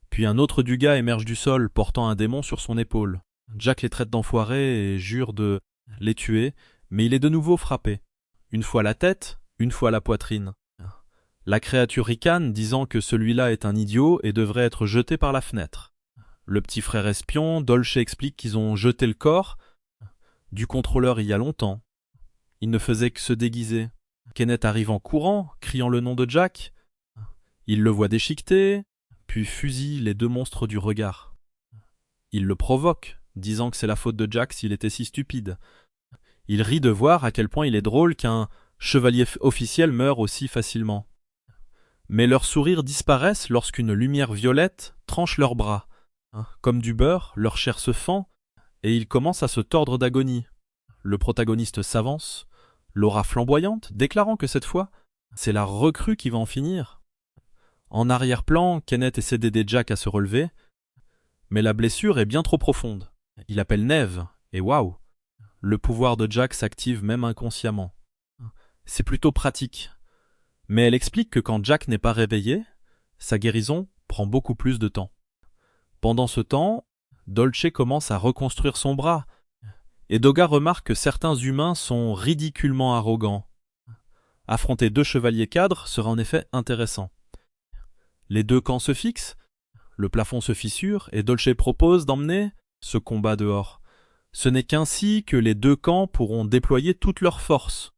Puis un autre Douga émerge du sol portant un démon sur son épaule. Jack les traite d'enfoirés et jure de les tuer, mais il est de nouveau frappé. Une fois la tête, une fois la poitrine. La créature ricane, disant que celui-là est un idiot et devrait être jeté par la fenêtre. Le petit frère espion, Dolce, explique qu'ils ont jeté le corps du contrôleur il y a longtemps. Il ne faisait que se déguiser. Kenneth arrive en courant, criant le nom de Jack. Il le voit déchiqueter, puis fusille les 2 monstres du regard. Il le provoque, disant que c'est la faute de Jack s'il était si stupide. Il rit de voir à quel point il est drôle qu'un chevalier officiel meure aussi facilement. Mais leurs sourires disparaissent lorsqu'une lumière violette tranche leurs bras. Comme du beurre, leur chair se fend, et ils commencent à se tordre d'agonie. Le protagoniste s'avance, l'aura flamboyante, déclarant que cette fois, c'est la recrue qui va en finir. En arrière-plan, Kenneth essaie d'aider Jack à se relever, mais la blessure est bien trop profonde. Il appelle Neve, et waouh, le pouvoir de Jack s'active même inconsciemment. C'est plutôt pratique. Mais elle explique que quand Jack n'est pas réveillé, sa guérison prend beaucoup plus de temps. Pendant ce temps, Dolce commence à reconstruire son bras, et Douga remarque que certains humains sont ridiculement arrogants. Affronter 2 chevaliers cadres sera en effet intéressant. Les 2 camps se fixent, le plafond se fissure, et Dolce propose d'emmener ce combat dehors. Ce n'est qu'ainsi que les 2 camps pourront déployer toute leur force.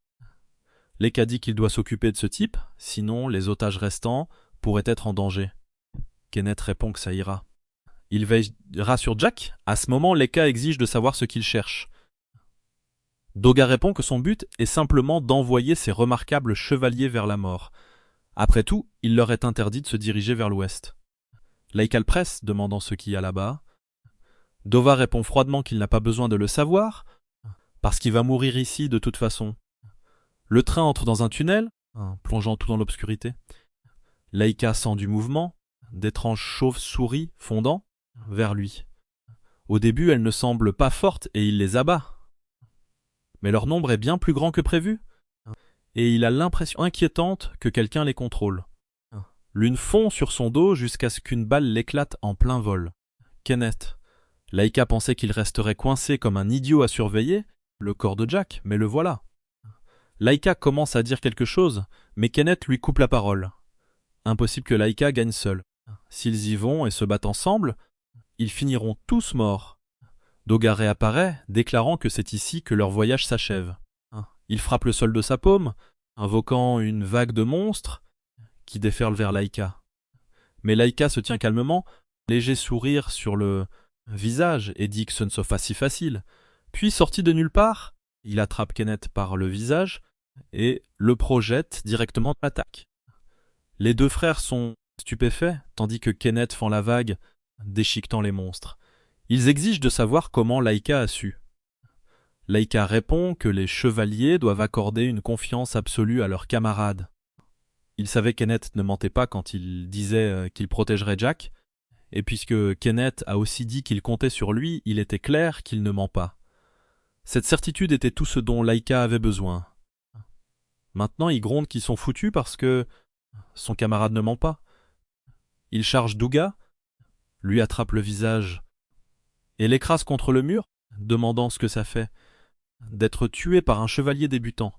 Leika dit qu'il doit s'occuper de ce type, sinon les otages restants pourraient être en danger. Kenneth répond que ça ira. Il veillera sur Jack. À ce moment, Leika exige de savoir ce qu'il cherche. Douga répond que son but est simplement d'envoyer ces remarquables chevaliers vers la mort. Après tout, il leur est interdit de se diriger vers l'ouest. Leika le presse, demandant ce qu'il y a là-bas. Dova répond froidement qu'il n'a pas besoin de le savoir, parce qu'il va mourir ici de toute façon. Le train entre dans un tunnel, plongeant tout dans l'obscurité. Leika sent du mouvement, d'étranges chauves-souris fondant vers lui. Au début, elles ne semblent pas fortes et il les abat. Mais leur nombre est bien plus grand que prévu, et il a l'impression inquiétante que quelqu'un les contrôle. L'une fond sur son dos jusqu'à ce qu'une balle l'éclate en plein vol. Kenneth. Laika pensait qu'il resterait coincé comme un idiot à surveiller le corps de Jack, mais le voilà. Laika commence à dire quelque chose, mais Kenneth lui coupe la parole. Impossible que Laika gagne seule. S'ils y vont et se battent ensemble, ils finiront tous morts. Doga réapparaît, déclarant que c'est ici que leur voyage s'achève. Il frappe le sol de sa paume, invoquant une vague de monstres qui déferle vers Laika. Mais Laika se tient calmement, léger sourire sur le visage, et dit que ce ne soit pas si facile. Puis, sorti de nulle part, il attrape Kenneth par le visage et le projette directement à l'attaque. Les deux frères sont stupéfaits, tandis que Kenneth fend la vague, déchiquetant les monstres. Ils exigent de savoir comment Laika a su. Laika répond que les chevaliers doivent accorder une confiance absolue à leurs camarades. Il savait que Kenneth ne mentait pas quand il disait qu'il protégerait Jack, et puisque Kenneth a aussi dit qu'il comptait sur lui, il était clair qu'il ne ment pas. Cette certitude était tout ce dont Laika avait besoin. Maintenant, ils grondent qu'ils sont foutus parce que son camarade ne ment pas. Il charge Douga, lui attrape le visage et l'écrase contre le mur, demandant ce que ça fait d'être tué par un chevalier débutant.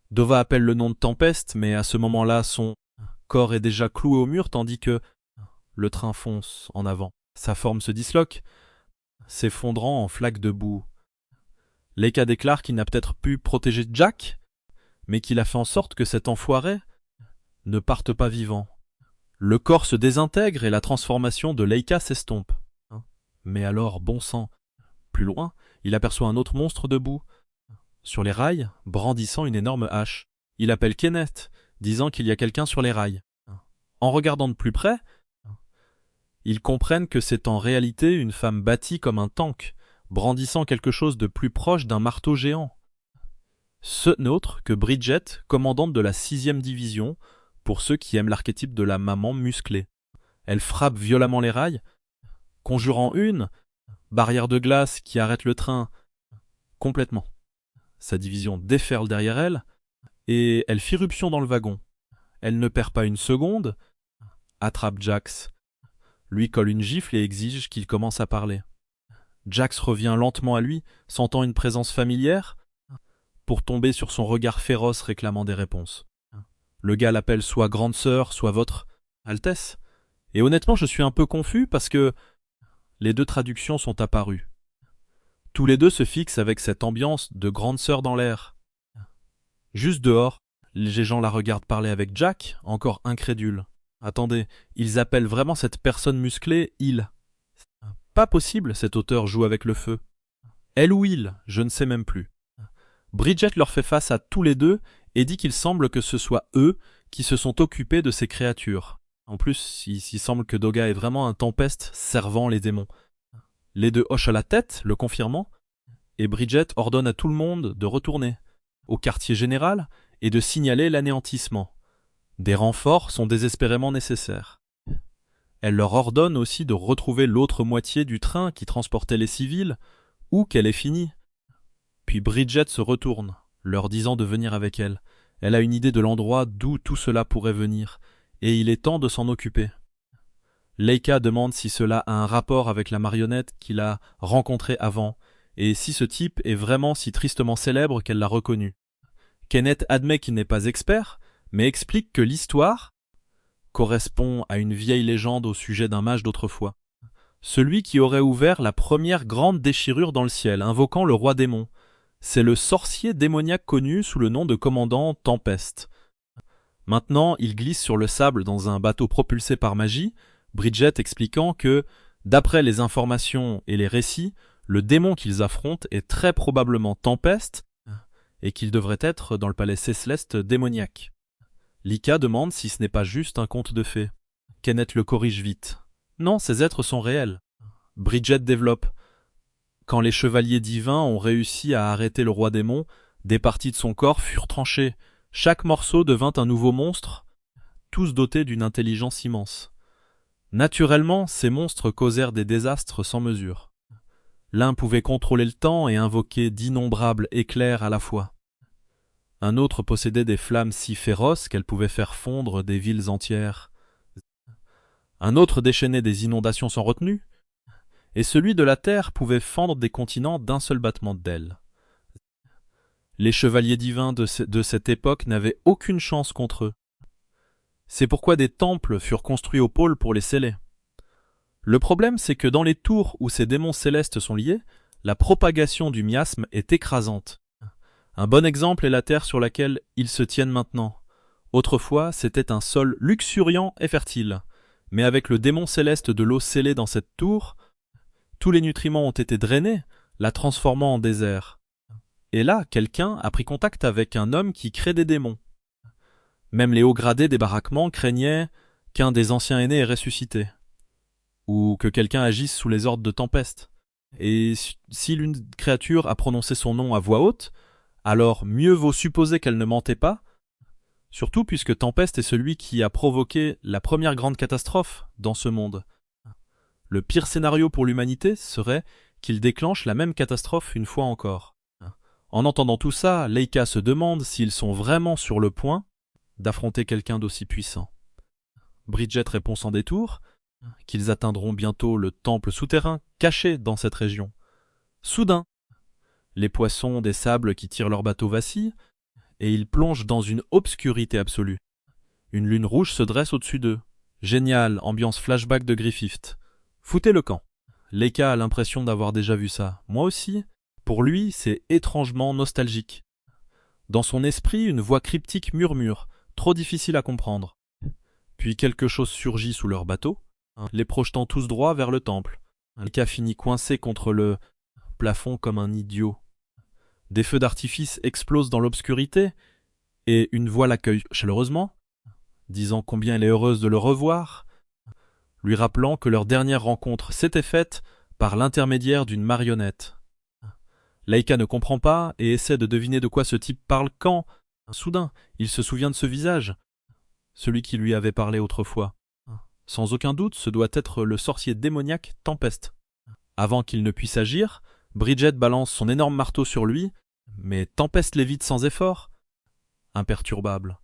Dova appelle le nom de Tempeste, mais à ce moment-là, son corps est déjà cloué au mur tandis que le train fonce en avant. Sa forme se disloque, s'effondrant en flaques de boue. Laika déclare qu'il n'a peut-être pu protéger Jack, mais qu'il a fait en sorte que cet enfoiré ne parte pas vivant. Le corps se désintègre et la transformation de Laika s'estompe. Mais alors, bon sang, plus loin, il aperçoit un autre monstre debout, sur les rails, brandissant une énorme hache. Il appelle Kenneth, disant qu'il y a quelqu'un sur les rails. En regardant de plus près, ils comprennent que c'est en réalité une femme bâtie comme un tank, brandissant quelque chose de plus proche d'un marteau géant. Ce n'autre que Bridget, commandante de la 6e division, pour ceux qui aiment l'archétype de la maman musclée. Elle frappe violemment les rails, conjurant une barrière de glace qui arrête le train complètement. Sa division déferle derrière elle, et elle fait irruption dans le wagon. Elle ne perd pas une seconde, attrape Jax, lui colle une gifle et exige qu'il commence à parler. Jax revient lentement à lui, sentant une présence familière, pour tomber sur son regard féroce réclamant des réponses. Le gars l'appelle soit grande sœur, soit votre Altesse. Et honnêtement, je suis un peu confus parce que les deux traductions sont apparues. Tous les deux se fixent avec cette ambiance de grande sœur dans l'air. Juste dehors, les gens la regardent parler avec Jack, encore incrédule. Attendez, ils appellent vraiment cette personne musclée « il ». Pas possible, cet auteur joue avec le feu. Elle ou il, je ne sais même plus. Bridget leur fait face à tous les deux et dit qu'il semble que ce soit eux qui se sont occupés de ces créatures. En plus, il semble que Doga est vraiment un Tempeste servant les démons. Les deux hochent la tête, le confirmant, et Bridget ordonne à tout le monde de retourner au quartier général et de signaler l'anéantissement. Des renforts sont désespérément nécessaires. Elle leur ordonne aussi de retrouver l'autre moitié du train qui transportait les civils, ou qu'elle est finie. Puis Bridget se retourne, leur disant de venir avec elle. Elle a une idée de l'endroit d'où tout cela pourrait venir, et il est temps de s'en occuper. Laika demande si cela a un rapport avec la marionnette qu'il a rencontrée avant, et si ce type est vraiment si tristement célèbre qu'elle l'a reconnu. Kenneth admet qu'il n'est pas expert, mais explique que l'histoire correspond à une vieille légende au sujet d'un mage d'autrefois. Celui qui aurait ouvert la première grande déchirure dans le ciel, invoquant le roi démon. C'est le sorcier démoniaque connu sous le nom de commandant Tempeste. Maintenant, il glisse sur le sable dans un bateau propulsé par magie, Bridget expliquant que, d'après les informations et les récits, le démon qu'ils affrontent est très probablement Tempeste et qu'il devrait être dans le palais Céleste démoniaque. Lika demande si ce n'est pas juste un conte de fées. Kenneth le corrige vite. Non, ces êtres sont réels. Bridget développe. Quand les chevaliers divins ont réussi à arrêter le roi démon, des parties de son corps furent tranchées. Chaque morceau devint un nouveau monstre, tous dotés d'une intelligence immense. Naturellement, ces monstres causèrent des désastres sans mesure. L'un pouvait contrôler le temps et invoquer d'innombrables éclairs à la fois. Un autre possédait des flammes si féroces qu'elles pouvaient faire fondre des villes entières. Un autre déchaînait des inondations sans retenue, et celui de la terre pouvait fendre des continents d'un seul battement d'ailes. Les chevaliers divins de cette époque n'avaient aucune chance contre eux. C'est pourquoi des temples furent construits au pôle pour les sceller. Le problème, c'est que dans les tours où ces démons célestes sont liés, la propagation du miasme est écrasante. Un bon exemple est la terre sur laquelle ils se tiennent maintenant. Autrefois, c'était un sol luxuriant et fertile. Mais avec le démon céleste de l'eau scellée dans cette tour, tous les nutriments ont été drainés, la transformant en désert. Et là, quelqu'un a pris contact avec un homme qui crée des démons. Même les hauts gradés des baraquements craignaient qu'un des anciens aînés ait ressuscité, ou que quelqu'un agisse sous les ordres de Tempeste. Et si l'une créature a prononcé son nom à voix haute, alors mieux vaut supposer qu'elle ne mentait pas, surtout puisque Tempeste est celui qui a provoqué la première grande catastrophe dans ce monde. Le pire scénario pour l'humanité serait qu'il déclenche la même catastrophe une fois encore. En entendant tout ça, Leika se demande s'ils sont vraiment sur le point d'affronter quelqu'un d'aussi puissant. Bridget répond sans détour qu'ils atteindront bientôt le temple souterrain caché dans cette région. Soudain, les poissons des sables qui tirent leur bateau vacillent, et ils plongent dans une obscurité absolue. Une lune rouge se dresse au-dessus d'eux. Génial, ambiance flashback de Griffith. Foutez le camp. Leika a l'impression d'avoir déjà vu ça. Moi aussi. Pour lui, c'est étrangement nostalgique. Dans son esprit, une voix cryptique murmure, trop difficile à comprendre. Puis quelque chose surgit sous leur bateau, les projetant tous droit vers le temple. Leika finit coincé contre le plafond comme un idiot. Des feux d'artifice explosent dans l'obscurité, et une voix l'accueille chaleureusement, disant combien elle est heureuse de le revoir, lui rappelant que leur dernière rencontre s'était faite par l'intermédiaire d'une marionnette. Leika ne comprend pas et essaie de deviner de quoi ce type parle quand, soudain, il se souvient de ce visage, celui qui lui avait parlé autrefois. Sans aucun doute, ce doit être le sorcier démoniaque Tempeste. Avant qu'il ne puisse agir, Bridget balance son énorme marteau sur lui, mais Tempeste l'évite sans effort. Imperturbable.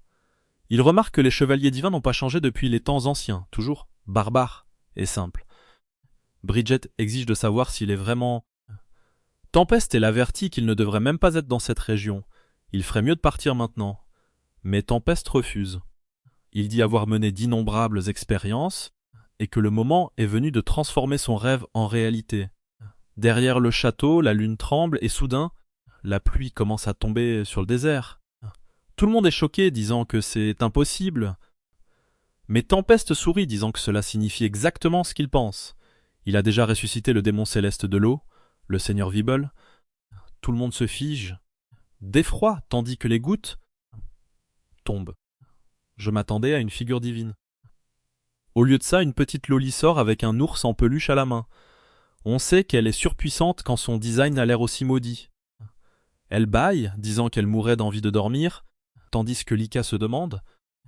Il remarque que les chevaliers divins n'ont pas changé depuis les temps anciens, toujours barbares et simples. Bridget exige de savoir s'il est vraiment... Tempeste l'avertit qu'il ne devrait même pas être dans cette région. Il ferait mieux de partir maintenant. Mais Tempeste refuse. Il dit avoir mené d'innombrables expériences et que le moment est venu de transformer son rêve en réalité. Derrière le château, la lune tremble et soudain, la pluie commence à tomber sur le désert. Tout le monde est choqué, disant que c'est impossible. Mais Tempeste sourit, disant que cela signifie exactement ce qu'il pense. Il a déjà ressuscité le démon céleste de l'eau, le seigneur Vibble. Tout le monde se fige, d'effroi, tandis que les gouttes tombent. Je m'attendais à une figure divine. Au lieu de ça, une petite Loli sort avec un ours en peluche à la main. On sait qu'elle est surpuissante quand son design a l'air aussi maudit. Elle bâille, disant qu'elle mourrait d'envie de dormir, tandis que Leika se demande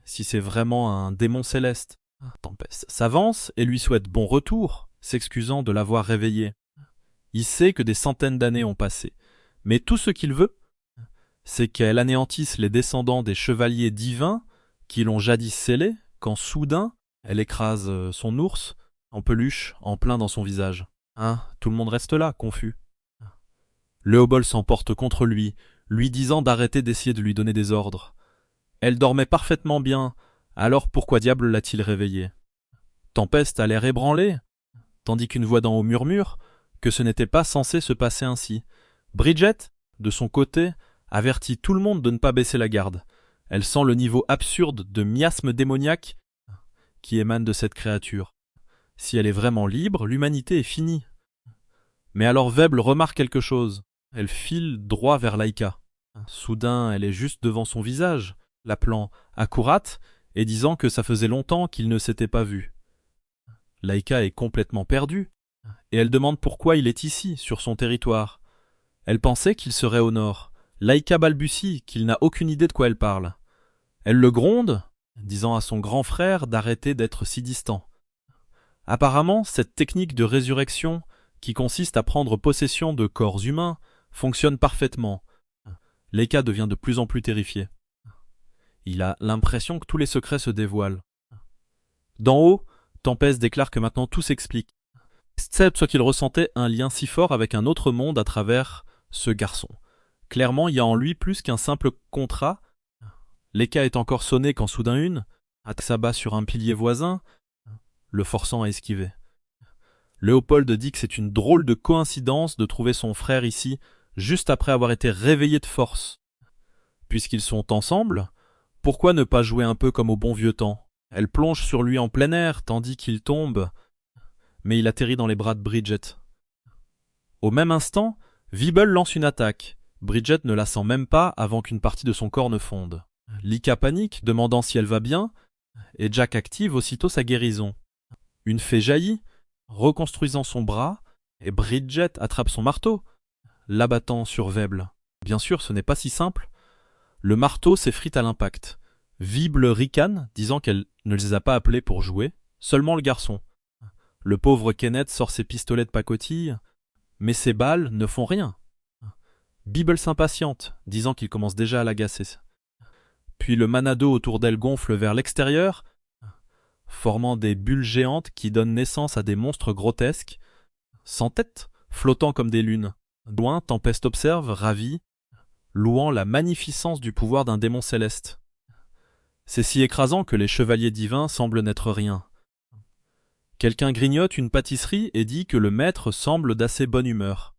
si c'est vraiment un démon céleste. Tempeste s'avance et lui souhaite bon retour, s'excusant de l'avoir réveillée. Il sait que des centaines d'années ont passé, mais tout ce qu'il veut, c'est qu'elle anéantisse les descendants des chevaliers divins qui l'ont jadis scellée, quand soudain, elle écrase son ours en peluche en plein dans son visage. Tout le monde reste là, confus. Léobold s'emporte contre lui, lui disant d'arrêter d'essayer de lui donner des ordres. Elle dormait parfaitement bien, alors pourquoi diable l'a-t-il réveillée? Tempeste a l'air ébranlée, tandis qu'une voix d'en haut murmure que ce n'était pas censé se passer ainsi. Bridget, de son côté, avertit tout le monde de ne pas baisser la garde. Elle sent le niveau absurde de miasme démoniaque qui émane de cette créature. Si elle est vraiment libre, l'humanité est finie. Mais alors Vebble remarque quelque chose. Elle file droit vers Leika. Soudain, elle est juste devant son visage, l'appelant accourate et disant que ça faisait longtemps qu'ils ne s'étaient pas vus. Leika est complètement perdue, et elle demande pourquoi il est ici, sur son territoire. Elle pensait qu'il serait au nord. Leika balbutie qu'il n'a aucune idée de quoi elle parle. Elle le gronde, disant à son grand frère d'arrêter d'être si distant. Apparemment, cette technique de résurrection, qui consiste à prendre possession de corps humains, fonctionne parfaitement. Leika devient de plus en plus terrifié. Il a l'impression que tous les secrets se dévoilent. D'en haut, Tempest déclare que maintenant tout s'explique, excepte soit qu'il ressentait un lien si fort avec un autre monde à travers ce garçon. Clairement, il y a en lui plus qu'un simple contrat. Leika est encore sonné quand soudain une s'abat sur un pilier voisin, le forçant à esquiver. Léopold dit que c'est une drôle de coïncidence de trouver son frère ici, juste après avoir été réveillé de force. Puisqu'ils sont ensemble, pourquoi ne pas jouer un peu comme au bon vieux temps? Elle plonge sur lui en plein air, tandis qu'il tombe, mais il atterrit dans les bras de Bridget. Au même instant, Weeble lance une attaque. Bridget ne la sent même pas avant qu'une partie de son corps ne fonde. Leika panique, demandant si elle va bien, et Jack active aussitôt sa guérison. Une fée jaillit, reconstruisant son bras, et Bridget attrape son marteau, l'abattant sur Weeble. Bien sûr, ce n'est pas si simple. Le marteau s'effrite à l'impact. Weeble ricane, disant qu'elle ne les a pas appelés pour jouer, seulement le garçon. Le pauvre Kenneth sort ses pistolets de pacotille, mais ses balles ne font rien. Weeble s'impatiente, disant qu'il commence déjà à l'agacer. Puis le manado autour d'elle gonfle vers l'extérieur, formant des bulles géantes qui donnent naissance à des monstres grotesques, sans tête, flottant comme des lunes. Loin, Tempest observe, ravi, louant la magnificence du pouvoir d'un démon céleste. C'est si écrasant que les chevaliers divins semblent n'être rien. Quelqu'un grignote une pâtisserie et dit que le maître semble d'assez bonne humeur.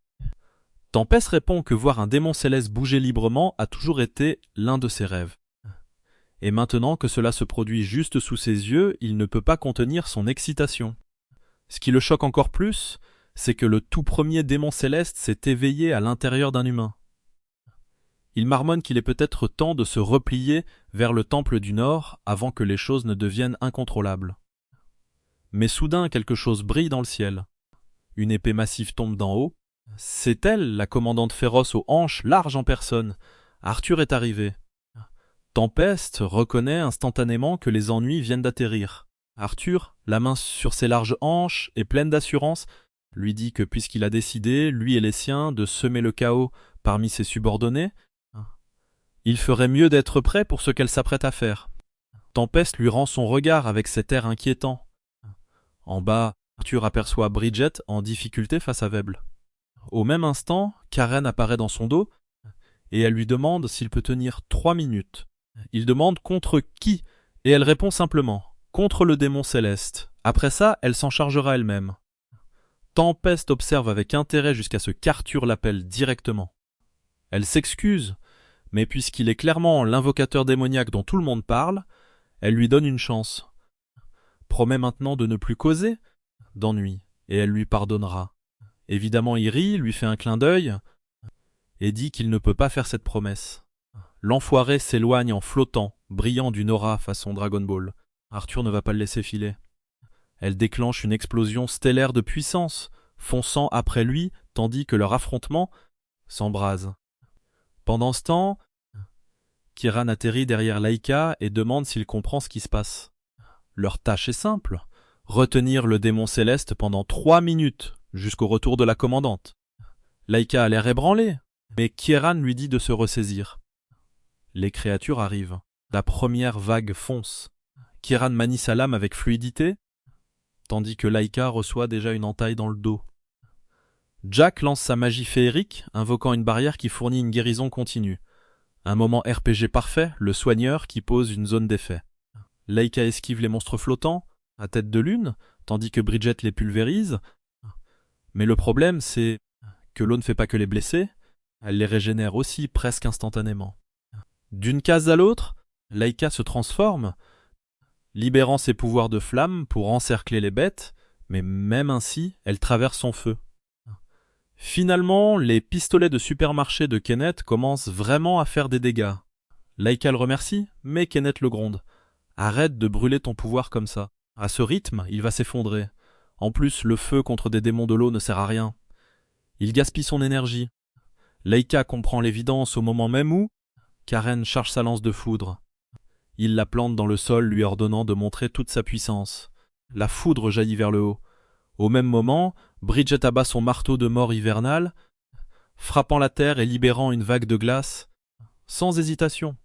Tempest répond que voir un démon céleste bouger librement a toujours été l'un de ses rêves. Et maintenant que cela se produit juste sous ses yeux, il ne peut pas contenir son excitation. Ce qui le choque encore plus, c'est que le tout premier démon céleste s'est éveillé à l'intérieur d'un humain. Il marmonne qu'il est peut-être temps de se replier vers le temple du Nord avant que les choses ne deviennent incontrôlables. Mais soudain, quelque chose brille dans le ciel. Une épée massive tombe d'en haut. C'est elle, la commandante féroce aux hanches larges en personne. Arthur est arrivé. Tempest reconnaît instantanément que les ennuis viennent d'atterrir. Arthur, la main sur ses larges hanches et pleine d'assurance, lui dit que puisqu'il a décidé, lui et les siens, de semer le chaos parmi ses subordonnés, il ferait mieux d'être prêt pour ce qu'elle s'apprête à faire. Tempest lui rend son regard avec cet air inquiétant. En bas, Arthur aperçoit Bridget en difficulté face à Weeble. Au même instant, Karen apparaît dans son dos et elle lui demande s'il peut tenir 3 minutes. Il demande contre qui et elle répond simplement contre le démon céleste. Après ça, elle s'en chargera elle-même. Tempest observe avec intérêt jusqu'à ce qu'Arthur l'appelle directement. Elle s'excuse, mais puisqu'il est clairement l'invocateur démoniaque dont tout le monde parle, elle lui donne une chance. Promet maintenant de ne plus causer d'ennui, et elle lui pardonnera. Évidemment, il rit, lui fait un clin d'œil, et dit qu'il ne peut pas faire cette promesse. L'enfoiré s'éloigne en flottant, brillant d'une aura façon Dragon Ball. Arthur ne va pas le laisser filer. Elle déclenche une explosion stellaire de puissance, fonçant après lui, tandis que leur affrontement s'embrase. Pendant ce temps, Kiran atterrit derrière Leika et demande s'il comprend ce qui se passe. Leur tâche est simple, retenir le démon céleste pendant 3 minutes, jusqu'au retour de la commandante. Leika a l'air ébranlée, mais Kiran lui dit de se ressaisir. Les créatures arrivent. La première vague fonce. Kiran manie sa lame avec fluidité, tandis que Leika reçoit déjà une entaille dans le dos. Jack lance sa magie féerique, invoquant une barrière qui fournit une guérison continue. Un moment RPG parfait, le soigneur qui pose une zone d'effet. Leika esquive les monstres flottants, à tête de lune, tandis que Bridget les pulvérise. Mais le problème, c'est que l'eau ne fait pas que les blesser, elle les régénère aussi presque instantanément. D'une case à l'autre, Leika se transforme, libérant ses pouvoirs de flamme pour encercler les bêtes, mais même ainsi, elle traverse son feu. Finalement, les pistolets de supermarché de Kenneth commencent vraiment à faire des dégâts. Leika le remercie, mais Kenneth le gronde. Arrête de brûler ton pouvoir comme ça. À ce rythme, il va s'effondrer. En plus, le feu contre des démons de l'eau ne sert à rien. Il gaspille son énergie. Leika comprend l'évidence au moment même où Karen charge sa lance de foudre. Il la plante dans le sol, lui ordonnant de montrer toute sa puissance. La foudre jaillit vers le haut. Au même moment, Bridget abat son marteau de mort hivernal, frappant la terre et libérant une vague de glace, sans hésitation.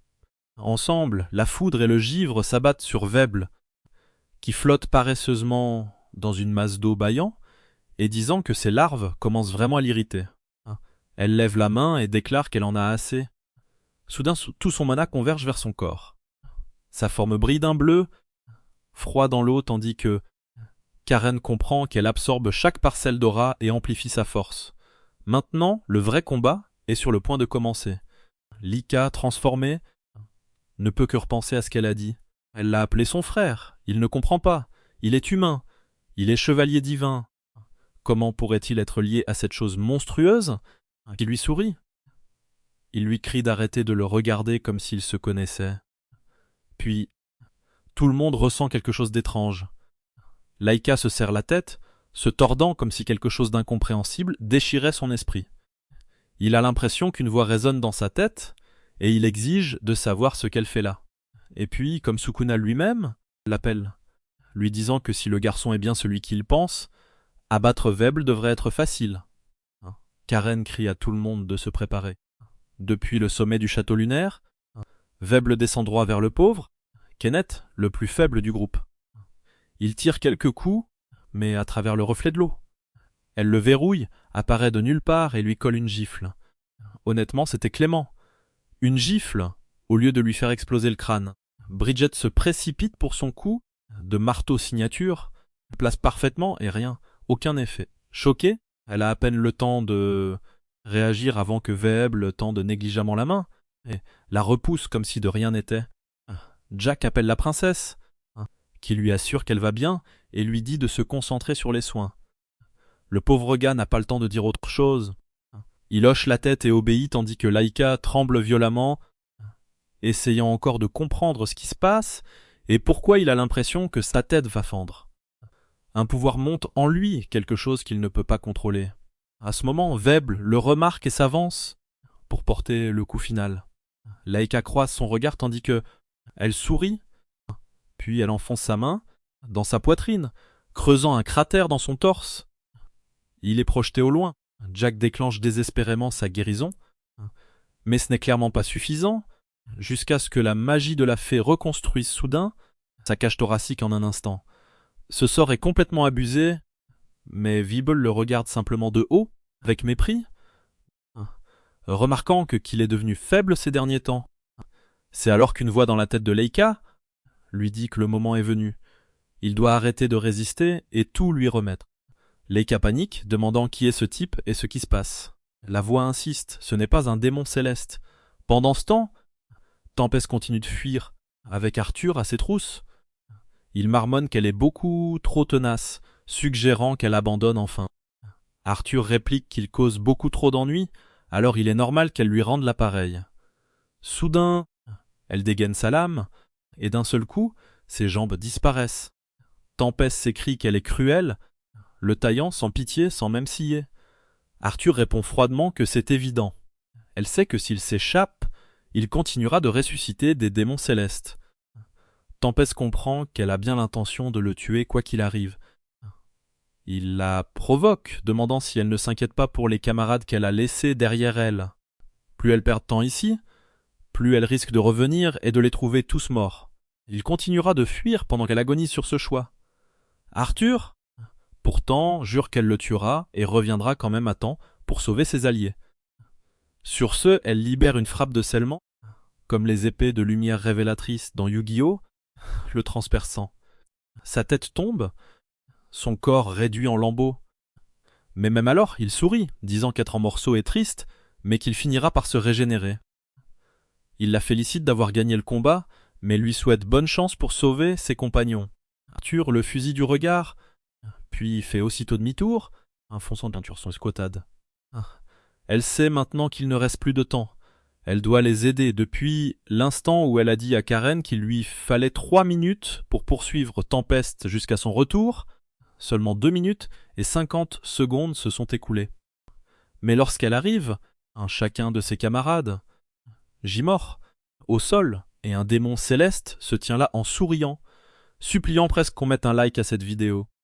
Ensemble, la foudre et le givre s'abattent sur Veble, qui flotte paresseusement dans une masse d'eau bâillant, et disant que ses larves commencent vraiment à l'irriter. Elle lève la main et déclare qu'elle en a assez. Soudain, tout son mana converge vers son corps. Sa forme brille d'un bleu, froid dans l'eau, tandis que Karen comprend qu'elle absorbe chaque parcelle d'aura et amplifie sa force. Maintenant, le vrai combat est sur le point de commencer. Lika, transformée, ne peut que repenser à ce qu'elle a dit. Elle l'a appelé son frère. Il ne comprend pas. Il est humain. Il est chevalier divin. Comment pourrait-il être lié à cette chose monstrueuse qui lui sourit? Il lui crie d'arrêter de le regarder comme s'il se connaissait. Puis, tout le monde ressent quelque chose d'étrange. Laïka se serre la tête, se tordant comme si quelque chose d'incompréhensible déchirait son esprit. Il a l'impression qu'une voix résonne dans sa tête, et il exige de savoir ce qu'elle fait là. Et puis, comme Sukuna lui-même, l'appelle, lui disant que si le garçon est bien celui qu'il pense, abattre Veble devrait être facile. Karen crie à tout le monde de se préparer. Depuis le sommet du château lunaire, Veble descend droit vers le pauvre, Kenneth, le plus faible du groupe. Il tire quelques coups, mais à travers le reflet de l'eau. Elle le verrouille, apparaît de nulle part et lui colle une gifle. Honnêtement, c'était clément. Une gifle, au lieu de lui faire exploser le crâne. Bridget se précipite pour son coup, de marteau signature, place parfaitement et rien, aucun effet. Choquée, elle a à peine le temps de réagir avant que Veble tende négligemment la main, et la repousse comme si de rien n'était. Jack appelle la princesse, qui lui assure qu'elle va bien et lui dit de se concentrer sur les soins. Le pauvre gars n'a pas le temps de dire autre chose. Il hoche la tête et obéit tandis que Laïka tremble violemment, essayant encore de comprendre ce qui se passe et pourquoi il a l'impression que sa tête va fendre. Un pouvoir monte en lui, quelque chose qu'il ne peut pas contrôler. À ce moment, Veble le remarque et s'avance pour porter le coup final. Laïka croise son regard tandis que elle sourit, puis elle enfonce sa main dans sa poitrine, creusant un cratère dans son torse. Il est projeté au loin. Jack déclenche désespérément sa guérison, mais ce n'est clairement pas suffisant, jusqu'à ce que la magie de la fée reconstruise soudain sa cage thoracique en un instant. Ce sort est complètement abusé, mais Veble le regarde simplement de haut, avec mépris, remarquant qu'il est devenu faible ces derniers temps. C'est alors qu'une voix dans la tête de Laïka lui dit que le moment est venu. Il doit arrêter de résister et tout lui remettre. Laïka panique, demandant qui est ce type et ce qui se passe. La voix insiste, ce n'est pas un démon céleste. Pendant ce temps, Tempest continue de fuir, avec Arthur à ses trousses. Il marmonne qu'elle est beaucoup trop tenace, suggérant qu'elle abandonne enfin. Arthur réplique qu'il cause beaucoup trop d'ennuis, alors il est normal qu'elle lui rende l'appareil. Soudain, elle dégaine sa lame, et d'un seul coup, ses jambes disparaissent. Tempest s'écrie qu'elle est cruelle, le taillant sans pitié, sans même scier. Arthur répond froidement que c'est évident. Elle sait que s'il s'échappe, il continuera de ressusciter des démons célestes. Tempest comprend qu'elle a bien l'intention de le tuer quoi qu'il arrive. Il la provoque, demandant si elle ne s'inquiète pas pour les camarades qu'elle a laissés derrière elle. Plus elle perd de temps ici, plus elle risque de revenir et de les trouver tous morts. Il continuera de fuir pendant qu'elle agonise sur ce choix. Arthur, pourtant, jure qu'elle le tuera et reviendra quand même à temps pour sauver ses alliés. Sur ce, elle libère une frappe de scellement, comme les épées de lumière révélatrice dans Yu-Gi-Oh!, le transperçant. Sa tête tombe, son corps réduit en lambeaux. Mais même alors, il sourit, disant qu'être en morceaux est triste, mais qu'il finira par se régénérer. Il la félicite d'avoir gagné le combat, mais lui souhaite bonne chance pour sauver ses compagnons. Arthur le fusille du regard, puis fait aussitôt demi-tour, enfonçant de peinture son escotade. Elle sait maintenant qu'il ne reste plus de temps. Elle doit les aider depuis l'instant où elle a dit à Karen qu'il lui fallait 3 minutes pour poursuivre Tempest jusqu'à son retour. Seulement 2 minutes et 50 secondes se sont écoulées. Mais lorsqu'elle arrive, chacun de ses camarades gît mort, au sol, et un démon céleste se tient là en souriant, suppliant presque qu'on mette un like à cette vidéo.